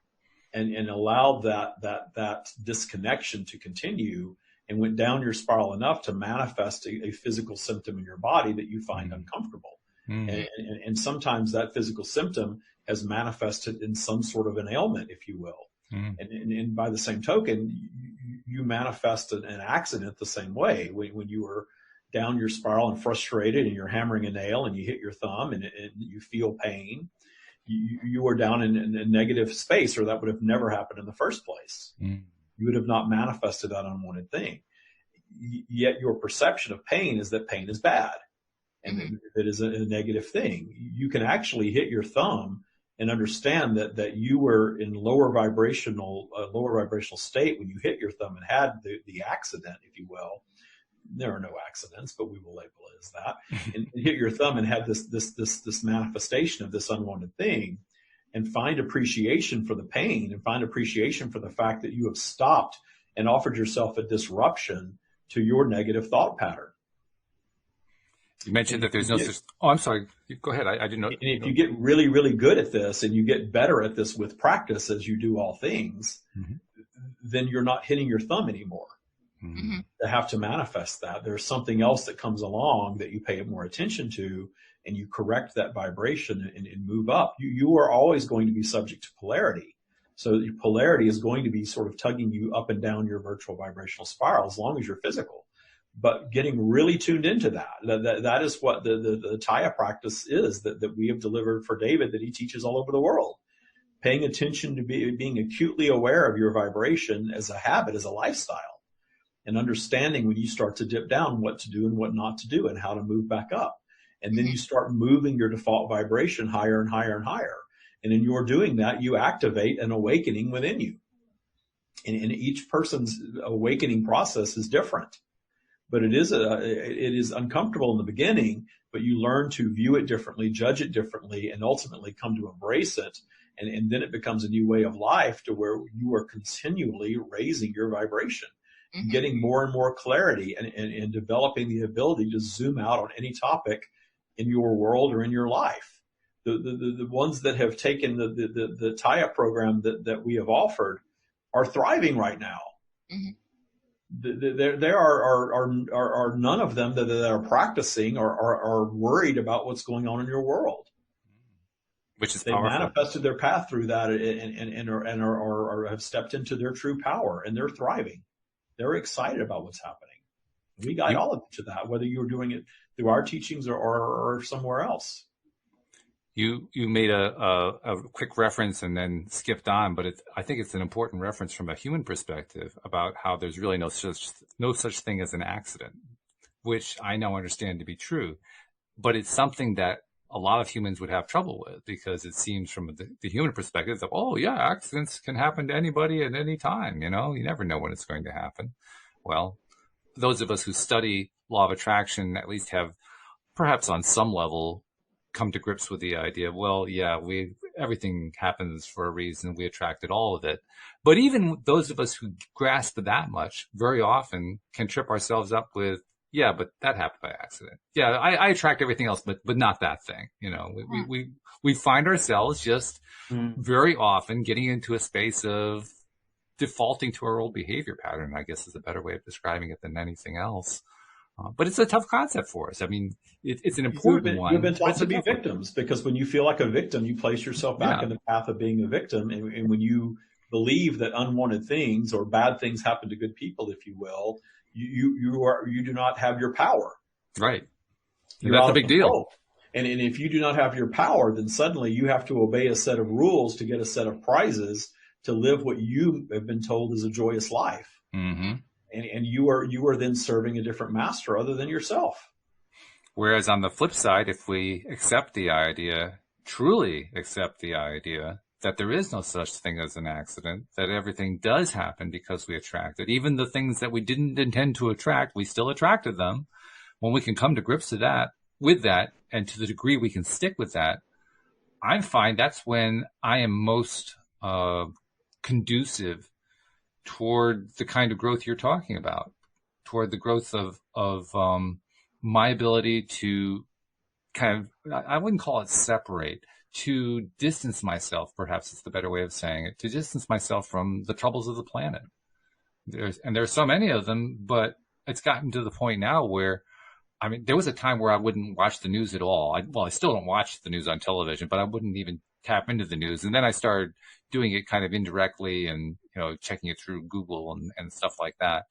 and allowed that disconnection to continue and went down your spiral enough to manifest a physical symptom in your body that you find uncomfortable. And sometimes that physical symptom has manifested in some sort of an ailment, if you will. And by the same token, you manifest an accident the same way. When you were down your spiral and frustrated and you're hammering a nail and you hit your thumb and you feel pain, you are down in a negative space, or that would have never happened in the first place. You would have not manifested that unwanted thing. Yet your perception of pain is that pain is bad. And it is a negative thing. You can actually hit your thumb and understand that you were in lower vibrational state when you hit your thumb and had the accident, if you will. There are no accidents, but we will label it as that. And hit your thumb and had this manifestation of this unwanted thing, and find appreciation for the pain and find appreciation for the fact that you have stopped and offered yourself a disruption to your negative thought pattern. You mentioned that there's no such. Oh, I'm sorry. Go ahead. I didn't know. And if you get really, really good at this and you get better at this with practice as you do all things, then you're not hitting your thumb anymore. To have to manifest that. There's something else that comes along that you pay more attention to, and you correct that vibration and move up. You are always going to be subject to polarity. So your polarity is going to be sort of tugging you up and down your virtual vibrational spiral as long as you're physical. But getting really tuned into that is what the Taya practice is that we have delivered for David, that he teaches all over the world. Paying attention to being acutely aware of your vibration as a habit, as a lifestyle, and understanding when you start to dip down what to do and what not to do and how to move back up. And then you start moving your default vibration higher and higher and higher. And in your doing that, you activate an awakening within you. And each person's awakening process is different. But it is uncomfortable in the beginning, but you learn to view it differently, judge it differently, and ultimately come to embrace it. And then it becomes a new way of life to where you are continually raising your vibration, getting more and more clarity and developing the ability to zoom out on any topic in your world or in your life. The ones that have taken the Taya program that we have offered are thriving right now. There are none of them that are practicing or are worried about what's going on in your world. Which is they powerful. Manifested their path through that and have stepped into their true power, and they're thriving. They're excited about what's happening. We guide all of you to that, whether you're doing it through our teachings or somewhere else. You made a quick reference and then skipped on, but I think it's an important reference from a human perspective about how there's really no such thing as an accident, which I now understand to be true. But it's something that a lot of humans would have trouble with, because it seems from the human perspective that, oh yeah, accidents can happen to anybody at any time. You never know when it's going to happen. Well, those of us who study law of attraction at least have, perhaps on some level, come to grips with the idea of, well, yeah, everything happens for a reason. We attracted all of it. But even those of us who grasp that much very often can trip ourselves up with, yeah, but that happened by accident. Yeah, I attract everything else, but not that thing. We find ourselves just very often getting into a space of defaulting to our old behavior pattern, I guess is a better way of describing it than anything else. But it's a tough concept for us. I mean, it's an important one. You've been taught to be victims, because when you feel like a victim, you place yourself back in the path of being a victim. And when you believe that unwanted things or bad things happen to good people, if you will, you do not have your power. Right. And that's a big deal. And if you do not have your power, then suddenly you have to obey a set of rules to get a set of prizes to live what you have been told is a joyous life. Mm-hmm. And you are then serving a different master other than yourself. Whereas on the flip side, if we truly accept the idea that there is no such thing as an accident, that everything does happen because we attract it, even the things that we didn't intend to attract, we still attracted them. When we can come to grips with that, and to the degree we can stick with that, I find that's when I am most conducive toward the kind of growth you're talking about, toward the growth of my ability to kind of, I wouldn't call it separate, to distance myself, perhaps it's the better way of saying it, to distance myself from the troubles of the planet. There's so many of them, but it's gotten to the point now where, I mean, there was a time where I wouldn't watch the news at all. I still don't watch the news on television, but I wouldn't even tap into the news. And then I started doing it kind of indirectly and, checking it through Google and stuff like that.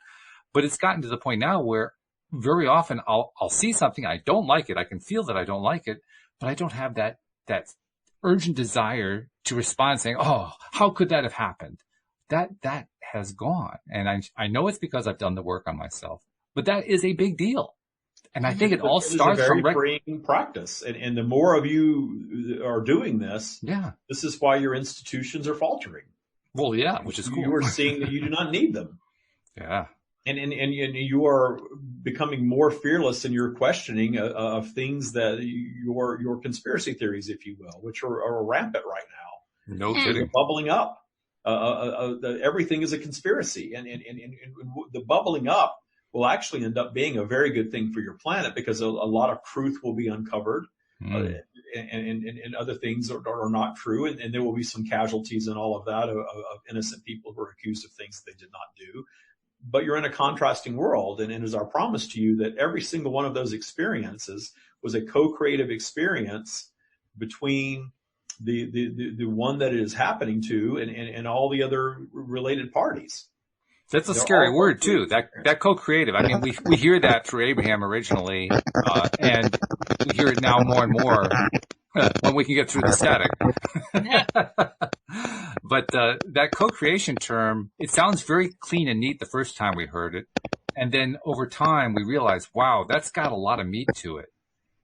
But it's gotten to the point now where very often I'll see something, I don't like it. I can feel that I don't like it, but I don't have that urgent desire to respond saying, oh, how could that have happened? That has gone. And I know it's because I've done the work on myself, but that is a big deal. And I think it all starts from freeing practice. And the more of you are doing this, this is why your institutions are faltering. Well, yeah, which is cool. You are seeing that you do not need them. Yeah. And you are becoming more fearless in your questioning of things that your conspiracy theories, if you will, which are rampant right now. No kidding. They're bubbling up. Everything is a conspiracy, and the bubbling up will actually end up being a very good thing for your planet because a lot of truth will be uncovered, and other things are not true, and there will be some casualties and all of that of innocent people who are accused of things that they did not do. But you're in a contrasting world, and it is our promise to you that every single one of those experiences was a co-creative experience between the one that it is happening to and all the other related parties. That's a scary word too. That co-creative. I mean, we hear that through Abraham originally, and we hear it now more and more when we can get through the static. But that co-creation term, it sounds very clean and neat the first time we heard it, and then over time we realize, wow, that's got a lot of meat to it.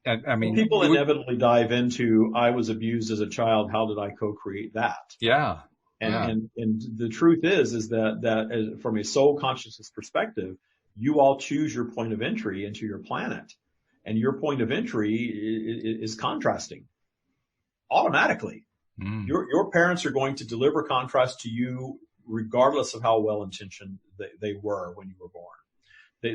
And I mean, people inevitably dive into, I was abused as a child. How did I co-create that? Yeah. And the truth is that from a soul consciousness perspective, you all choose your point of entry into your planet, and your point of entry is contrasting automatically. Your parents are going to deliver contrast to you regardless of how well-intentioned they were when you were born.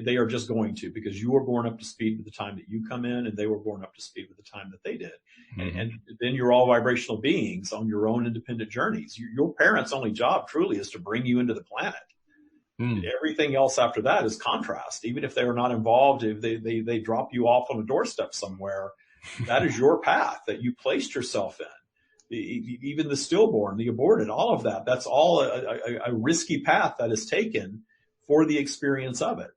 They are just going to, because you were born up to speed with the time that you come in, and they were born up to speed with the time that they did. And then you're all vibrational beings on your own independent journeys. Your parents' only job truly is to bring you into the planet. Everything else after that is contrast. Even if they are not involved, if they drop you off on a doorstep somewhere, that is your path that you placed yourself in. Even the stillborn, the aborted, all of that, that's all a risky path that is taken for the experience of it.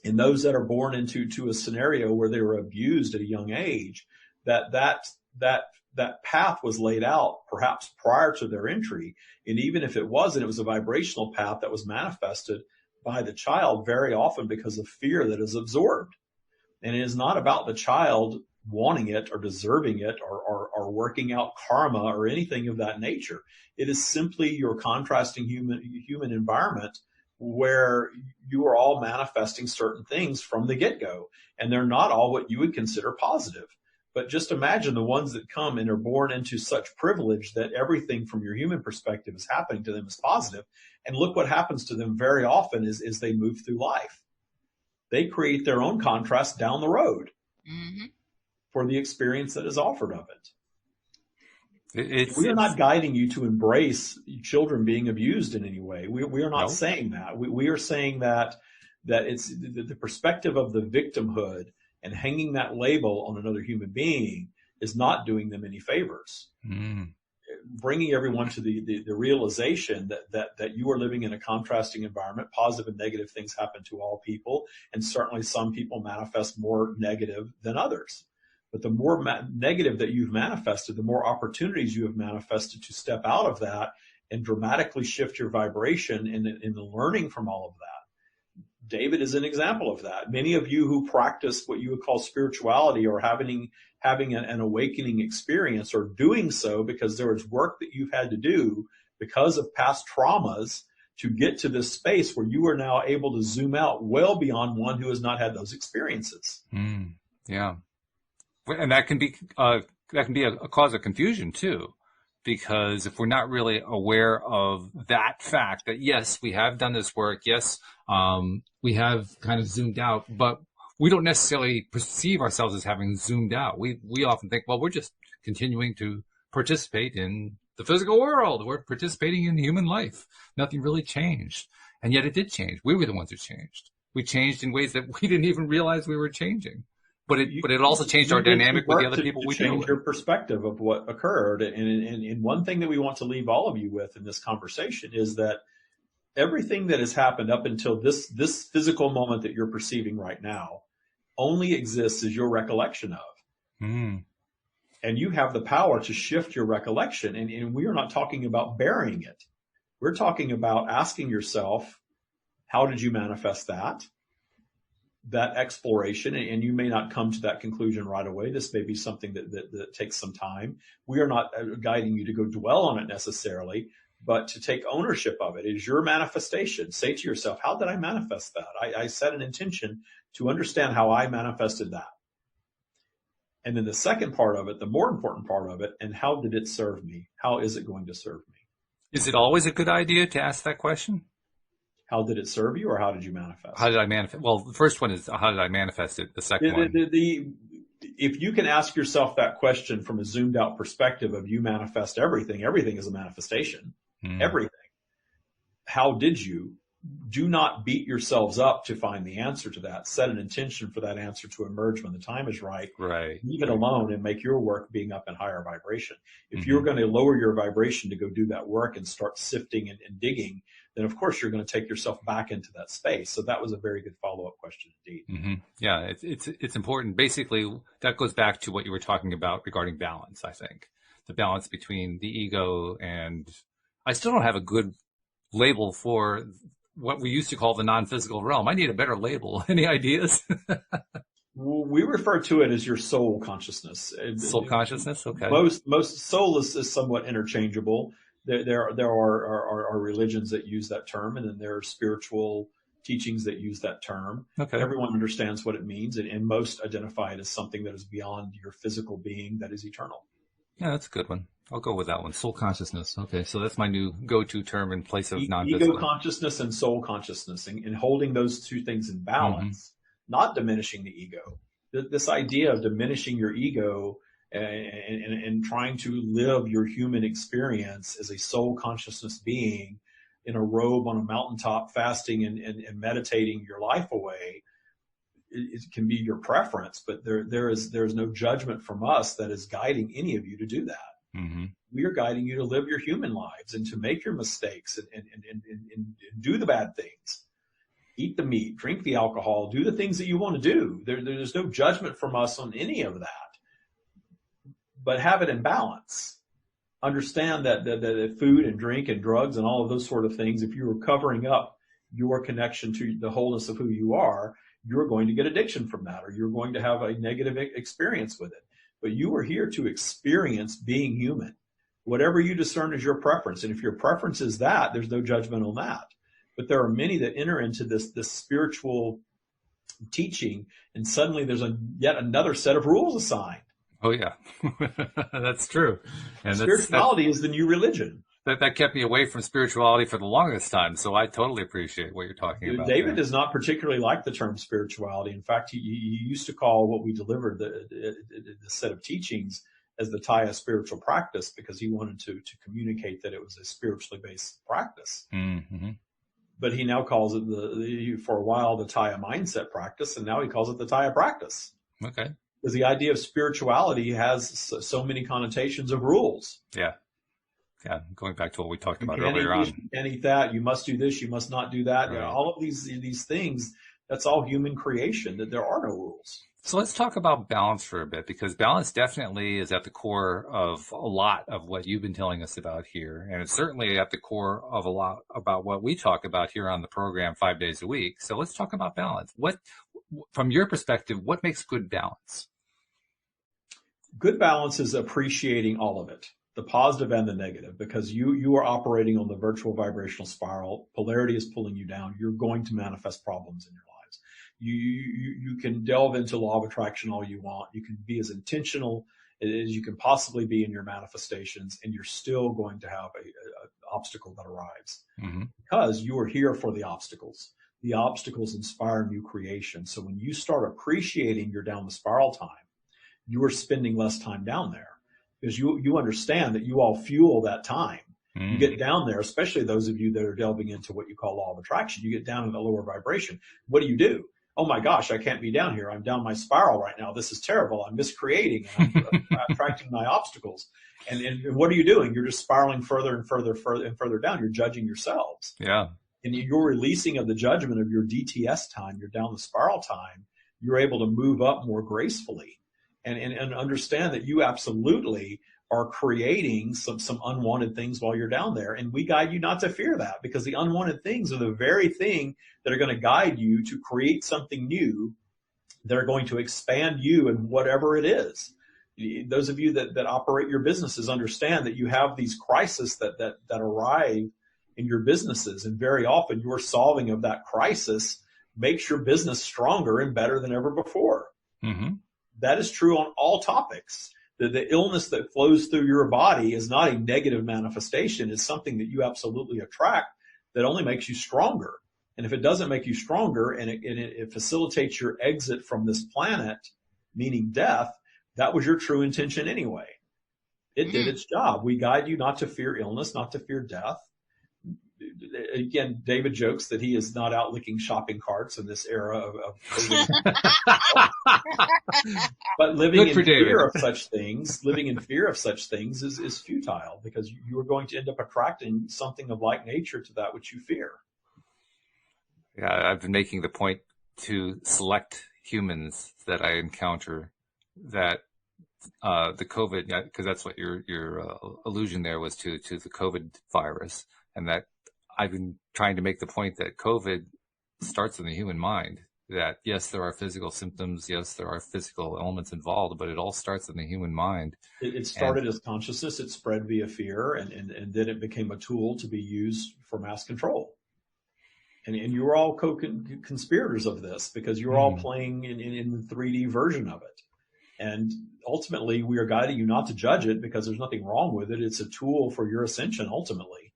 And those that are born into a scenario where they were abused at a young age, that path was laid out perhaps prior to their entry. And even if it wasn't, it was a vibrational path that was manifested by the child very often because of fear that is absorbed. And it is not about the child wanting it or deserving it or working out karma or anything of that nature. It is simply your contrasting human environment where you are all manifesting certain things from the get-go, and they're not all what you would consider positive. But just imagine the ones that come and are born into such privilege that everything from your human perspective is happening to them is positive. And look what happens to them very often is they move through life. They create their own contrast down the road for the experience that is offered of it. We are not guiding you to embrace children being abused in any way. We are not saying that. We are saying that it's the perspective of the victimhood and hanging that label on another human being is not doing them any favors. Bringing everyone to the realization that you are living in a contrasting environment. Positive and negative things happen to all people, and certainly some people manifest more negative than others. But the more negative that you've manifested, the more opportunities you have manifested to step out of that and dramatically shift your vibration in the learning from all of that. David is an example of that. Many of you who practice what you would call spirituality or having an awakening experience are doing so because there is work that you've had to do because of past traumas to get to this space where you are now able to zoom out well beyond one who has not had those experiences. Yeah. And that can be a cause of confusion too, because if we're not really aware of that fact that yes, we have done this work, yes, we have kind of zoomed out, but we don't necessarily perceive ourselves as having zoomed out. We often think, well, we're just continuing to participate in the physical world. We're participating in human life. Nothing really changed. And yet it did change. We were the ones who changed. We changed in ways that we didn't even realize we were changing. But it also changed our dynamic with the other people we deal with. Change your perspective of what occurred. And one thing that we want to leave all of you with in this conversation is that everything that has happened up until this physical moment that you're perceiving right now only exists as your recollection of. Mm. And you have the power to shift your recollection. And we are not talking about burying it. We're talking about asking yourself, how did you manifest that exploration? And you may not come to that conclusion right away. This may be something that takes some time. We are not guiding you to go dwell on it necessarily, but to take ownership of it. It is your manifestation. Say to yourself, how did I manifest that? I set an intention to understand how I manifested that. And then the second part of it, the more important part of it, and how did it serve me? How is it going to serve me? Is it always a good idea to ask that question? How did it serve you, or how did you manifest? How did I manifest? Well, the first one is how did I manifest it? The second one. If you can ask yourself that question from a zoomed out perspective of you manifest everything is a manifestation. Everything. How did you? Do not beat yourselves up to find the answer to that. Set an intention for that answer to emerge when the time is right. Right. Leave it alone and make your work being up in higher vibration. If you're going to lower your vibration to go do that work and start sifting and digging, then of course you're going to take yourself back into that space. So that was a very good follow-up question indeed. Mm-hmm. Yeah, it's important. Basically, that goes back to what you were talking about regarding balance, I think. The balance between the ego and I still don't have a good label for what we used to call the non-physical realm. I need a better label. Any ideas? We refer to it as your soul consciousness. Soul consciousness? Okay. Most soul is somewhat interchangeable. There are religions that use that term, and then there are spiritual teachings that use that term. Okay. Everyone understands what it means, and most identify it as something that is beyond your physical being that is eternal. Yeah, that's a good one. I'll go with that one. Soul consciousness. Okay, so that's my new go-to term in place of non-physical. Ego consciousness and soul consciousness, and holding those two things in balance, not diminishing the ego. This idea of diminishing your ego and trying to live your human experience as a soul consciousness being in a robe on a mountaintop, fasting and meditating your life away, it can be your preference, but there's no judgment from us that is guiding any of you to do that. Mm-hmm. We are guiding you to live your human lives and to make your mistakes and do the bad things. Eat the meat, drink the alcohol, do the things that you want to do. There's no judgment from us on any of that. But have it in balance. Understand that food and drink and drugs and all of those sort of things, if you are covering up your connection to the wholeness of who you are, you're going to get addiction from that, or you're going to have a negative experience with it. But you are here to experience being human. Whatever you discern is your preference. And if your preference is that, there's no judgment on that. But there are many that enter into this spiritual teaching, and suddenly there's yet another set of rules assigned. Oh, yeah. That's true. And spirituality is the new religion. That kept me away from spirituality for the longest time. So I totally appreciate what you're talking about. David does not particularly like the term spirituality. In fact, he used to call what we delivered, the set of teachings, as the Taya spiritual practice, because he wanted to communicate that it was a spiritually based practice. Mm-hmm. But he now calls it for a while, the Taya mindset practice, and now he calls it the Taya practice. Okay. Because the idea of spirituality has so many connotations of rules. Yeah. Yeah, going back to what we talked about earlier on. You can't eat that. You must do this. You must not do that. Right. All of these things, that's all human creation. That there are no rules. So let's talk about balance for a bit, because balance definitely is at the core of a lot of what you've been telling us about here. And it's certainly at the core of a lot about what we talk about here on the program 5 days a week. So let's talk about balance. From your perspective, what makes good balance? Good balance is appreciating all of it, the positive and the negative, because you are operating on the virtual vibrational spiral. Polarity is pulling you down. You're going to manifest problems in your lives. You can delve into law of attraction all you want. You can be as intentional as you can possibly be in your manifestations, and you're still going to have a obstacle that arrives because you are here for the obstacles. The obstacles inspire new creation. So when you start appreciating your down the spiral time, you are spending less time down there because you understand that you all fuel that time. You get down there, especially those of you that are delving into what you call law of attraction. You get down in the lower vibration. What do? Oh my gosh, I can't be down here. I'm down my spiral right now. This is terrible. I'm miscreating and I'm attracting my obstacles. And what are you doing? You're just spiraling further and further down. You're judging yourselves. Yeah. And your releasing of the judgment of your DTS time, your down the spiral time, you're able to move up more gracefully and understand that you absolutely are creating some unwanted things while you're down there. And we guide you not to fear that, because the unwanted things are the very thing that are going to guide you to create something new that are going to expand you in whatever it is. Those of you that operate your businesses understand that you have these crises that arrive in your businesses. And very often your solving of that crisis makes your business stronger and better than ever before. That is true on all topics. The illness that flows through your body is not a negative manifestation. It's something that you absolutely attract that only makes you stronger. And if it doesn't make you stronger and it facilitates your exit from this planet, meaning death, that was your true intention anyway. It did its job. We guide you not to fear illness, not to fear death. Again, David jokes that he is not out licking shopping carts in this era of COVID. But living in fear of such things is futile, because you are going to end up attracting something of like nature to that which you fear. Yeah, I've been making the point to select humans that I encounter that the COVID, because that's what your allusion there was to the COVID virus, and that I've been trying to make the point that COVID starts in the human mind, that yes, there are physical symptoms. Yes, there are physical elements involved, but it all starts in the human mind. It started as consciousness. It spread via fear, and then it became a tool to be used for mass control. And you are all co-conspirators of this, because you're all playing in the 3D version of it. And ultimately, we are guiding you not to judge it, because there's nothing wrong with it. It's a tool for your ascension, ultimately.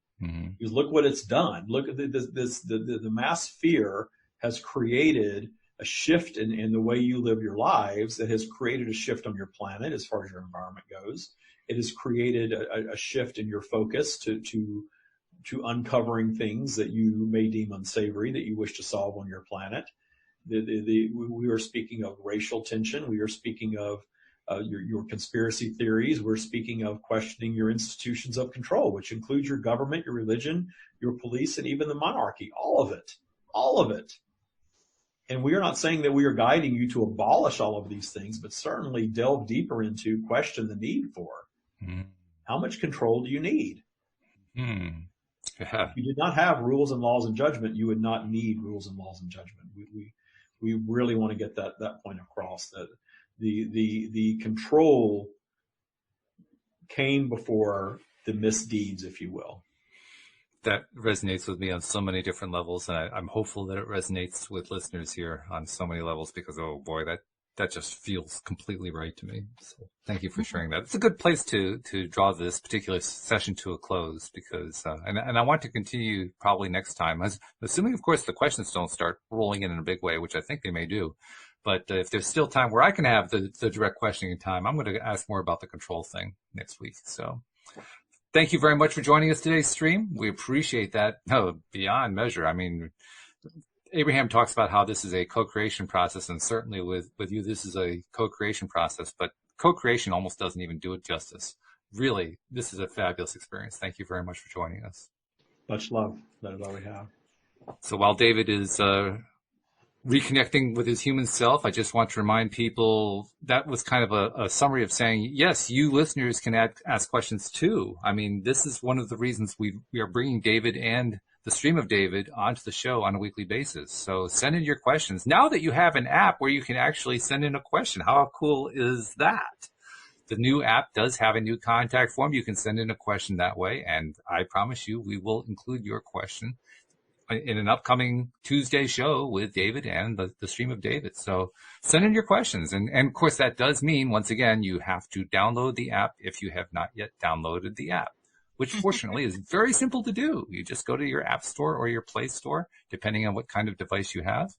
Because look what it's done. Look at the mass fear has created a shift in the way you live your lives. That has created a shift on your planet as far as your environment goes. It has created a shift in your focus to uncovering things that you may deem unsavory that you wish to solve on your planet. We are speaking of racial tension. We are speaking of your conspiracy theories. We're speaking of questioning your institutions of control, which includes your government, your religion, your police, and even the monarchy. All of it. And we are not saying that we are guiding you to abolish all of these things, but certainly delve deeper into question the need for. How much control do you need? If you did not have rules and laws and judgment, you would not need rules and laws and judgment. We really want to get that point across, that the control came before the misdeeds, if you will. That resonates with me on so many different levels, and I'm hopeful that it resonates with listeners here on so many levels, because, oh boy, that just feels completely right to me. So thank you for sharing that. It's a good place to draw this particular session to a close, because, and I want to continue probably next time, assuming, of course, the questions don't start rolling in a big way, which I think they may do. But if there's still time where I can have the direct questioning time, I'm going to ask more about the control thing next week. So thank you very much for joining us today's stream. We appreciate that beyond measure. I mean, Abraham talks about how this is a co-creation process, and certainly with you, this is a co-creation process, but co-creation almost doesn't even do it justice. Really, this is a fabulous experience. Thank you very much for joining us. Much love. That is all we have. So while David is reconnecting with his human self, I just want to remind people that was kind of a summary of saying, yes, you listeners can ask questions too. I mean, this is one of the reasons we are bringing David and the stream of David onto the show on a weekly basis. So send in your questions. Now that you have an app where you can actually send in a question, how cool is that? The new app does have a new contact form. You can send in a question that way, and I promise you we will include your question in an upcoming Tuesday show with David and the stream of David. So send in your questions. And of course, that does mean, once again, you have to download the app if you have not yet downloaded the app, which fortunately is very simple to do. You just go to your app store or your Play Store, depending on what kind of device you have.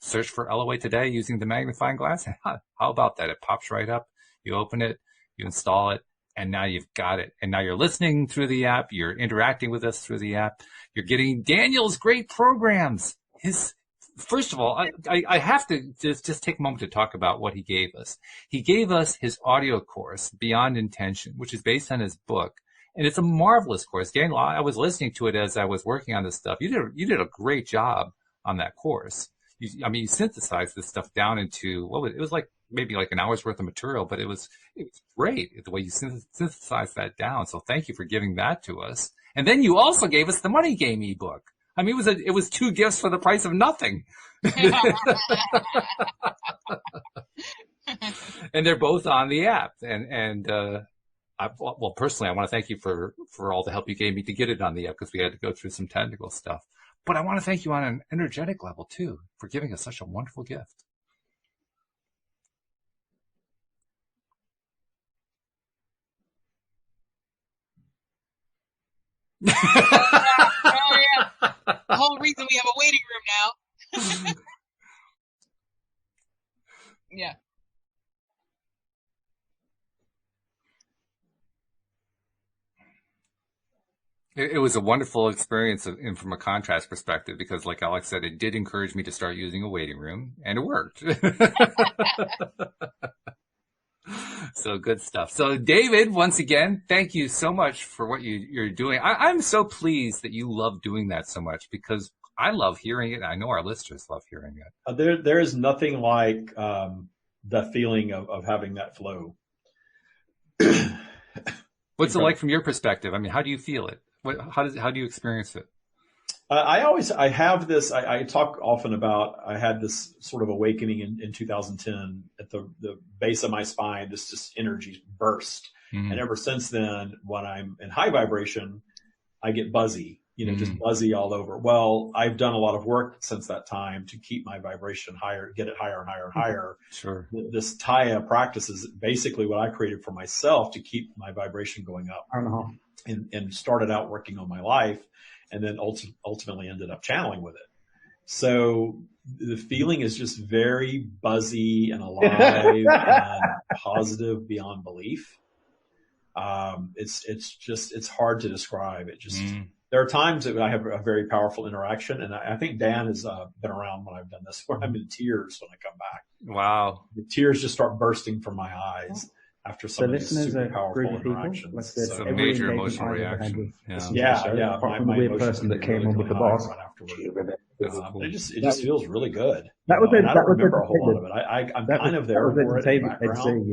Search for LOA today using the magnifying glass. How about that? It pops right up. You open it, you install it, and now you've got it. And now you're listening through the app. You're interacting with us through the app. You're getting Daniel's great programs. First of all, I have to just take a moment to talk about what he gave us. He gave us his audio course, Beyond Intention, which is based on his book. And it's a marvelous course. Daniel, I was listening to it as I was working on this stuff. You did a great job on that course. You synthesized this stuff down into, it was like maybe like an hour's worth of material, but it was great the way you synthesized that down. So thank you for giving that to us. And then you also gave us the Money Game ebook. I mean, it was two gifts for the price of nothing. And they're both on the app. Well, personally, I want to thank you for all the help you gave me to get it on the app, because we had to go through some technical stuff. But I want to thank you on an energetic level too for giving us such a wonderful gift. Oh yeah. The whole reason we have a waiting room now. Yeah. It was a wonderful experience from a contrast perspective, because like Alex said, it did encourage me to start using a waiting room, and it worked. So good stuff. So David, once again, thank you so much for what you're doing. I'm so pleased that you love doing that so much, because I love hearing it. I know our listeners love hearing it. There is nothing like the feeling of having that flow. What's it like from your perspective? I mean, how do you feel it? How do you experience it? I have this, I talk often about, I had this sort of awakening in 2010 at the base of my spine, this just energy burst. Mm-hmm. And ever since then, when I'm in high vibration, I get buzzy, just buzzy all over. Well, I've done a lot of work since that time to keep my vibration higher, get it higher and higher and higher. Sure. This Taya practice is basically what I created for myself to keep my vibration going up. And started out working on my life, and then ultimately ended up channeling with it. So the feeling is just very buzzy and alive and positive beyond belief. It's hard to describe. It just, there are times that I have a very powerful interaction, and I think Dan has been around when I've done this, where I'm in tears when I come back. Wow. The tears just start bursting from my eyes after some of these super powerful interactions. It's a major emotional reaction. Yeah. Apart from the weird person that came on with the boss. It just feels really good. I don't remember a whole lot of it. I'm kind of there for it in the background.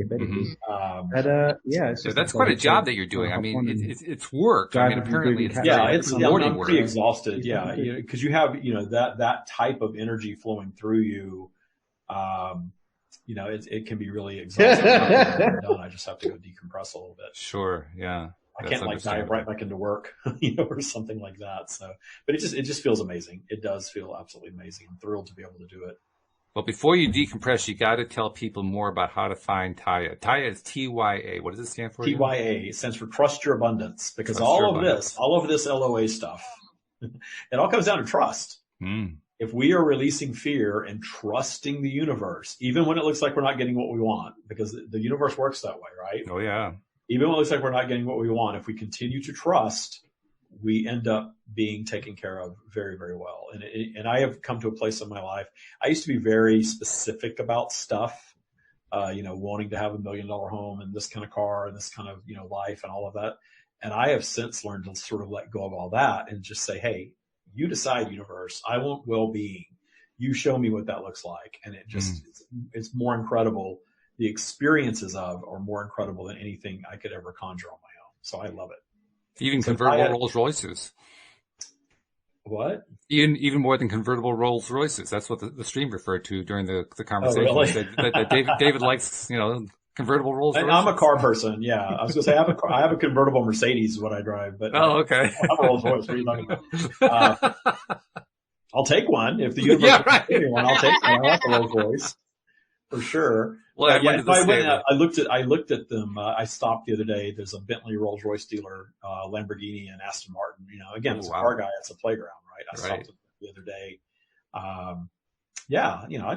That's quite a job that you're doing. I mean, it's work. I mean, apparently it's I'm pretty exhausted. Yeah, because you have that type of energy flowing through you. It can be really exhausting. I just have to go decompress a little bit. Sure. Yeah. I can't dive right back into work, or something like that. So, but it just feels amazing. It does feel absolutely amazing. I'm thrilled to be able to do it. Well, before you decompress, you got to tell people more about how to find Taya. Taya is TYA. What does it stand for? TYA stands for Trust Your Abundance, because all of this LOA stuff, it all comes down to trust. If we are releasing fear and trusting the universe, even when it looks like we're not getting what we want, because the universe works that way, right? Oh, yeah. Even when it looks like we're not getting what we want, if we continue to trust, we end up being taken care of very, very well. And I have come to a place in my life. I used to be very specific about stuff, wanting to have $1 million home and this kind of car and this kind of, life and all of that. And I have since learned to sort of let go of all that and just say, hey, you decide, universe. I want well-being. You show me what that looks like. And it just, it's more incredible. The experiences are more incredible than anything I could ever conjure on my own. So I love it. Even convertible Rolls Royces. What? Even more than convertible Rolls Royces. That's what the stream referred to during the conversation. Oh, really? that David likes, convertible Rolls Royces. I'm a car person. Yeah. I was going to say I have a convertible Mercedes is what I drive, but okay. I'm a Rolls Royce. What are you talking about? I'll take one. If the universe gives me one, I'll take one. I want the Rolls Royce for sure. Well, I looked at them. I stopped the other day. There's a Bentley Rolls Royce dealer, Lamborghini and Aston Martin. Again, it's a car guy. It's a playground, right? I stopped the other day. I'd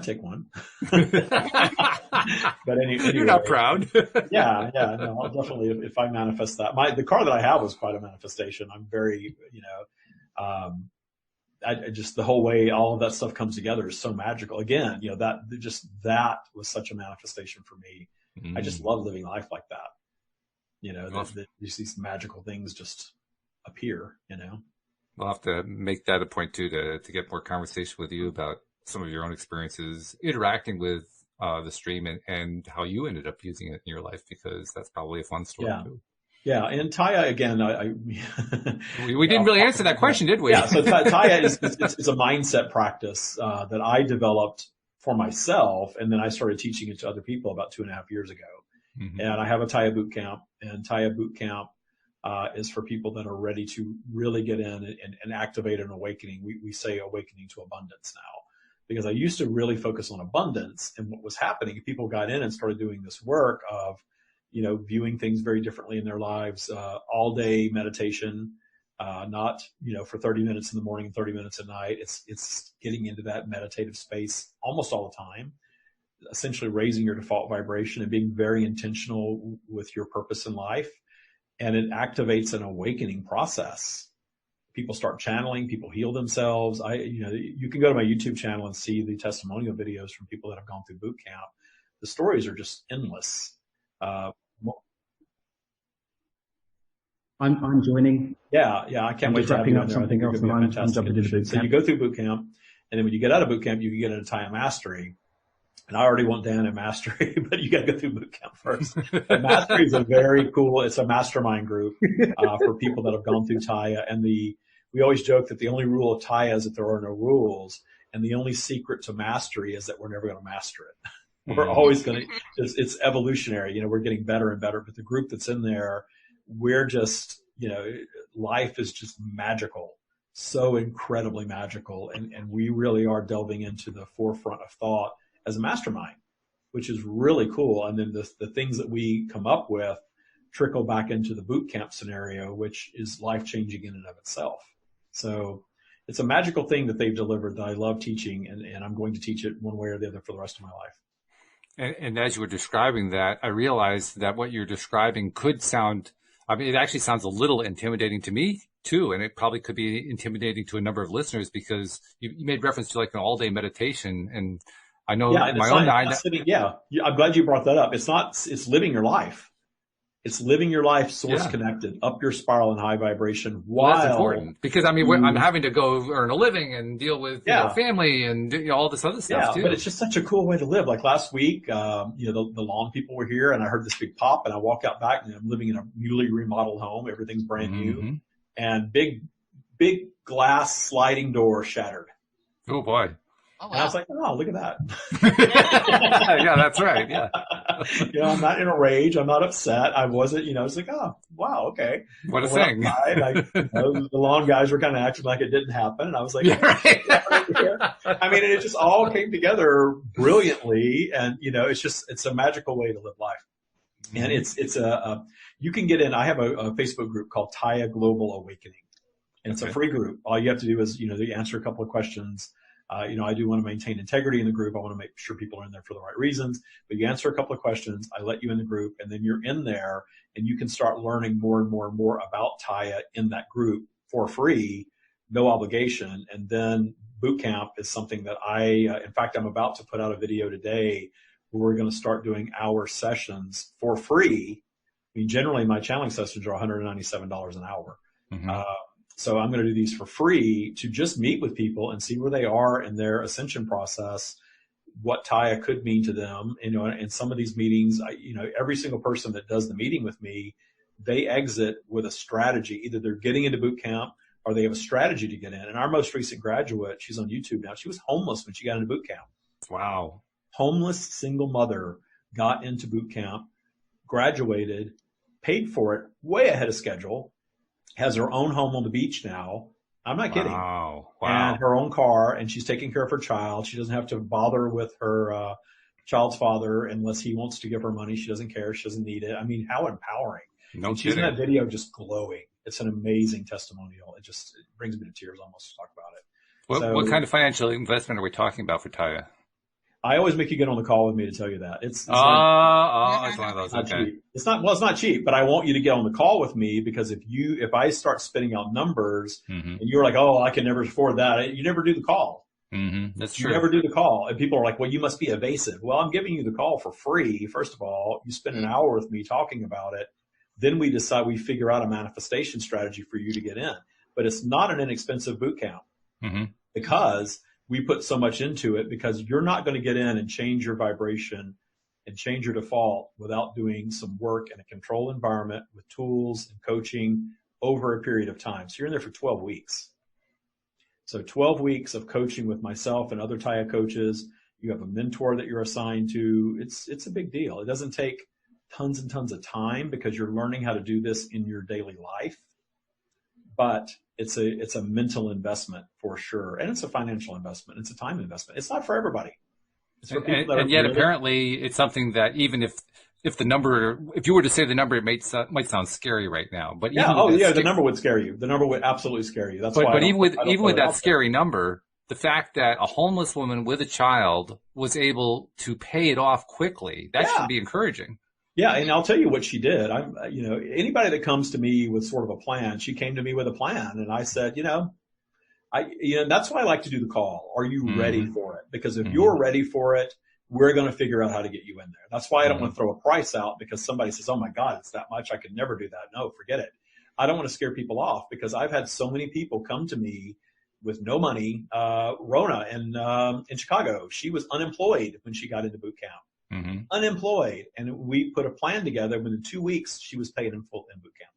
take one. But anyway, you're not proud. No, I'll definitely, if I manifest that. The car that I have was quite a manifestation. I'm very, just the whole way all of that stuff comes together is so magical. Again, that was such a manifestation for me. I just love living life like that. These magical things just appear, We'll have to make that a point too, to get more conversation with you about some of your own experiences interacting with the stream and how you ended up using it in your life, because that's probably a fun story too. Yeah, and Taya, again, we didn't really answer that question, did we? Yeah, so Taya is a mindset practice that I developed for myself, and then I started teaching it to other people about 2.5 years ago. Mm-hmm. And I have a Taya boot camp, and Taya boot camp is for people that are ready to really get in and activate an awakening. We say awakening to abundance now, because I used to really focus on abundance, and what was happening, people got in and started doing this work of viewing things very differently in their lives, all day meditation, not, for 30 minutes in the morning and 30 minutes at night. It's getting into that meditative space almost all the time, essentially raising your default vibration and being very intentional with your purpose in life. And it activates an awakening process. People start channeling, people heal themselves. You can go to my YouTube channel and see the testimonial videos from people that have gone through boot camp. The stories are just endless. I'm joining. Yeah, I can't wait to have you on there. Something else, and I'm jumping into boot camp. So you go through boot camp, and then when you get out of boot camp, you can get into Taya Mastery. And I already want Dan in Mastery, but you got to go through boot camp first. And Mastery is it's a mastermind group for people that have gone through Taya. And we always joke that the only rule of Taya is that there are no rules, and the only secret to mastery is that we're never going to master it. We're always going to, it's evolutionary. We're getting better and better, but the group that's in there, we're just, life is just magical, so incredibly magical. And we really are delving into the forefront of thought as a mastermind, which is really cool. And then the things that we come up with trickle back into the boot camp scenario, which is life changing in and of itself. So it's a magical thing that they've delivered that I love teaching, and I'm going to teach it one way or the other for the rest of my life. And as you were describing that, I realized that what you're describing could sound, it actually sounds a little intimidating to me too. And it probably could be intimidating to a number of listeners, because you made reference to like an all-day meditation. And I know my own mind. I'm glad you brought that up. It's living your life. It's living your life source connected, up your spiral and high vibration. Well, that's important, because I'm having to go earn a living and deal with family and all this other stuff too. But it's just such a cool way to live. Like last week, the lawn people were here, and I heard this big pop, and I walk out back, and I'm living in a newly remodeled home. Everything's brand new, and big glass sliding door shattered. Oh boy. Oh, wow. And I was like, oh, look at that. Yeah, that's right. Yeah. I'm not in a rage. I'm not upset. I wasn't, it's like, oh, wow, okay. What a thing. The lawn guys were kind of acting like it didn't happen. And I was like, it just all came together brilliantly. And, it's a magical way to live life. And you can get in. I have a Facebook group called Taya Global Awakening. And it's a free group. All you have to do is, you answer a couple of questions. I do want to maintain integrity in the group. I want to make sure people are in there for the right reasons. But you answer a couple of questions, I let you in the group, and then you're in there, and you can start learning more and more and more about Taya in that group for free, no obligation. And then boot camp is something that in fact, I'm about to put out a video today where we're going to start doing hour sessions for free. Generally my channeling sessions are $197 an hour. Mm-hmm. So I'm going to do these for free to just meet with people and see where they are in their ascension process, what Taya could mean to them. In some of these meetings, every single person that does the meeting with me, they exit with a strategy. Either they're getting into boot camp or they have a strategy to get in. And our most recent graduate, she's on YouTube now. She was homeless when she got into boot camp. Wow. Homeless single mother got into boot camp, graduated, paid for it way ahead of schedule, has her own home on the beach now. I'm not kidding. Wow. And her own car, and she's taking care of her child. She doesn't have to bother with her child's father unless he wants to give her money. She doesn't care. She doesn't need it. I mean, how empowering. No and she's kidding. in that video just glowing. It's an amazing testimonial. It brings me to tears almost to talk about it. What kind of financial investment are we talking about for Taya? I always make you get on the call with me to tell you that. It's it's one of those. not Okay. cheap. It's not cheap, but I want you to get on the call with me because if I start spitting out numbers and you're like, oh, I can never afford that, you never do the call. That's true. You never do the call. And people are like, well, you must be evasive. Well, I'm giving you the call for free. First of all, you spend an hour with me talking about it. Then we figure out a manifestation strategy for you to get in. But it's not an inexpensive boot camp because we put so much into it, because you're not going to get in and change your vibration and change your default without doing some work in a controlled environment with tools and coaching over a period of time. So you're in there for 12 weeks. So 12 weeks of coaching with myself and other Taya coaches. You have a mentor that you're assigned to. It's a big deal. It doesn't take tons and tons of time because you're learning how to do this in your daily life. But it's a mental investment for sure. And it's a financial investment. It's a time investment. It's not for everybody. It's for people that and yet apparently it's something that even if you were to say the number, it might sound scary right now. But the number would scare you. The number would absolutely scare you. That's why. But even with that scary number, the fact that a homeless woman with a child was able to pay it off quickly, that should be encouraging. Yeah, and I'll tell you what she did. Anybody that comes to me with sort of a plan, she came to me with a plan, and I said, that's why I like to do the call. Are you ready for it? Because if you're ready for it, we're going to figure out how to get you in there. That's why I don't want to throw a price out because somebody says, oh my God, it's that much. I could never do that. No, forget it. I don't want to scare people off because I've had so many people come to me with no money. Rona in Chicago, she was unemployed when she got into boot camp. Unemployed. And we put a plan together. Within 2 weeks, she was paid in full in boot camp.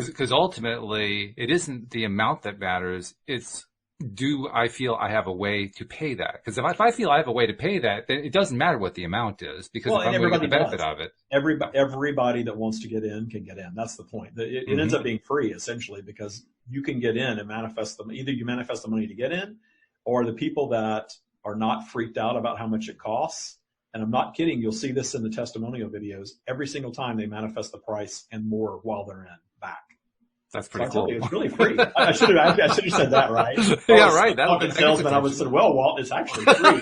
Because ultimately, it isn't the amount that matters. It's, do I feel I have a way to pay that? Because if I feel I have a way to pay that, then it doesn't matter what the amount is, because if I'm going to get the benefit of it. Everybody that wants to get in can get in. That's the point. It ends up being free, essentially, because you can get in and manifest them. Either you manifest the money to get in, or the people that are not freaked out about how much it costs. And I'm not kidding. You'll see this in the testimonial videos. Every single time they manifest the price and more while they're in back. That's pretty cool. It's really free. I should have said that right. Yeah, right. Salesman, I would have said, well, Walt, it's actually free.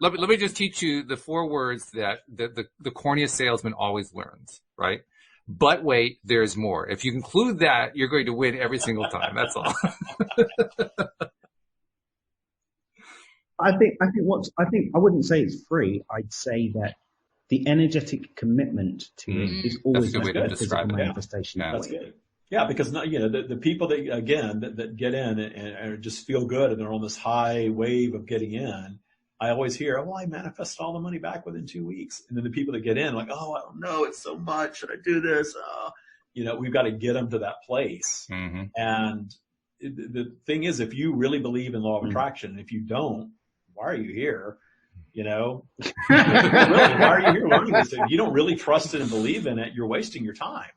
Let me just teach you the 4 words that the corniest salesman always learns, right? But wait, there's more. If you include that, you're going to win every single time. That's all. I wouldn't say it's free. I'd say that the energetic commitment to it is always a good way to describe it. Manifestation. Yeah. That's good. Yeah, because the people that get in and just feel good and they're on this high wave of getting in, I always hear, well, I manifested all the money back within 2 weeks. And then the people that get in like, oh, I don't know, it's so much. Should I do this? We've got to get them to that place. And the thing is, if you really believe in law of attraction, and if you don't, why are you here? Really, why are you here learning this? If you don't really trust it and believe in it, you're wasting your time.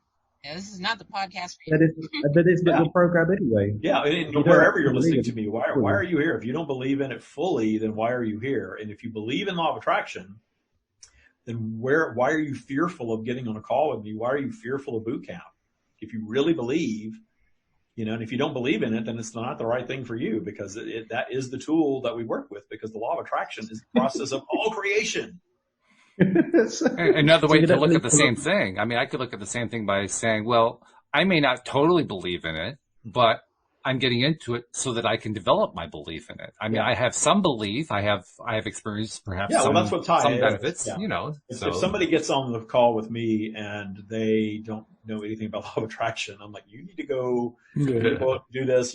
Yeah, this is not the podcast for you. That is the program anyway. Yeah, and wherever you're listening to me, why are you here? If you don't believe in it fully, then why are you here? And if you believe in law of attraction, then why are you fearful of getting on a call with me? Why are you fearful of boot camp? If you really believe, and if you don't believe in it, then it's not the right thing for you, because that is the tool that we work with, because the law of attraction is the process of all creation. Another way to look at the same thing. I mean, I could look at the same thing by saying, well, I may not totally believe in it, but I'm getting into it so that I can develop my belief in it. I mean, I have some belief. I have experienced perhaps some benefits, If somebody gets on the call with me and they don't know anything about law of attraction, I'm like, you need to go do this.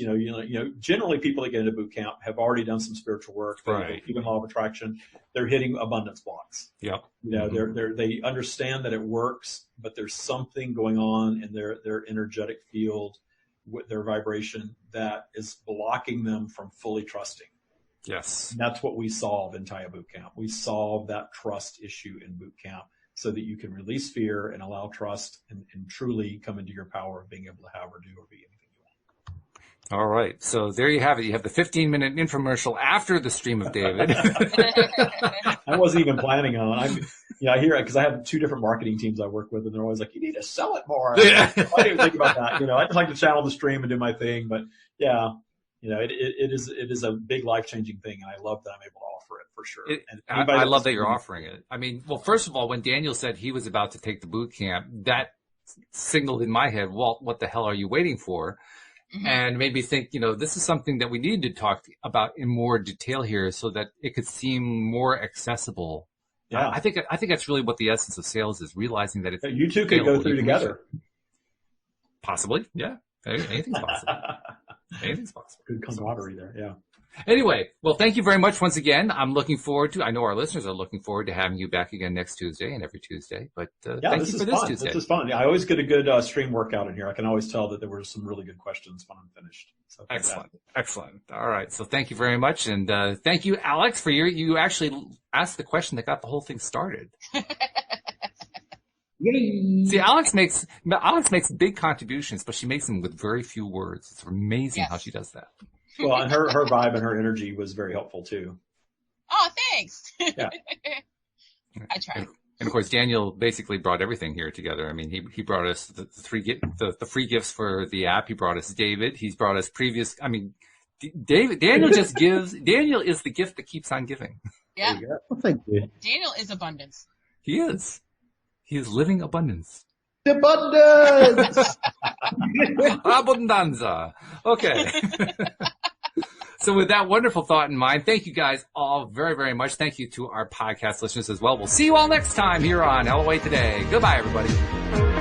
Generally people that get into boot camp have already done some spiritual work. They believe in law of attraction. They're hitting abundance blocks. Yep. They understand that it works, but there's something going on in their energetic field with their vibration that is blocking them from fully trusting. Yes. And that's what we solve in Taya Boot Camp. We solve that trust issue in boot camp so that you can release fear and allow trust and truly come into your power of being able to have or do or be anything you want. All right. So there you have it. You have the 15-minute infomercial after the stream of David. I wasn't even planning on. I hear it because I have 2 different marketing teams I work with, and they're always like, "You need to sell it more." I didn't even think about that. I just like to channel the stream and do my thing. But yeah, it is a big life-changing thing, and I love that I'm able to offer it for sure. I love that you're offering it. I mean, well, first of all, when Daniel said he was about to take the boot camp, that signaled in my head, "Walt, what the hell are you waiting for?" Mm-hmm. And made me think, this is something that we need to talk about in more detail here so that it could seem more accessible. Yeah. I think that's really what the essence of sales is, realizing that it's you two could go through together. Possibly. Yeah. Anything's possible. Anything's possible. Good camaraderie there. Yeah. Anyway, well, thank you very much once again. I know our listeners are looking forward to having you back again next Tuesday and every Tuesday. But thank you for this Tuesday. This is fun. Yeah, I always get a good stream workout in here. I can always tell that there were some really good questions when I'm finished. So Excellent. All right. So thank you very much. And thank you, Alex, for you actually asked the question that got the whole thing started. Yay. See, Alex makes big contributions, but she makes them with very few words. It's amazing how she does that. Well, and her vibe and her energy was very helpful too. Oh, thanks. Yeah. I tried. And of course, Daniel basically brought everything here together. I mean, he brought us the free gifts for the app. He brought us David. He's brought us Daniel just gives. Daniel is the gift that keeps on giving. Yeah. Well, thank you. Daniel is abundance. He is. He is living abundance. Abundance! Abundanza. Okay. So with that wonderful thought in mind, thank you guys all very, very much. Thank you to our podcast listeners as well. We'll see you all next time here on LOA Today. Goodbye, everybody.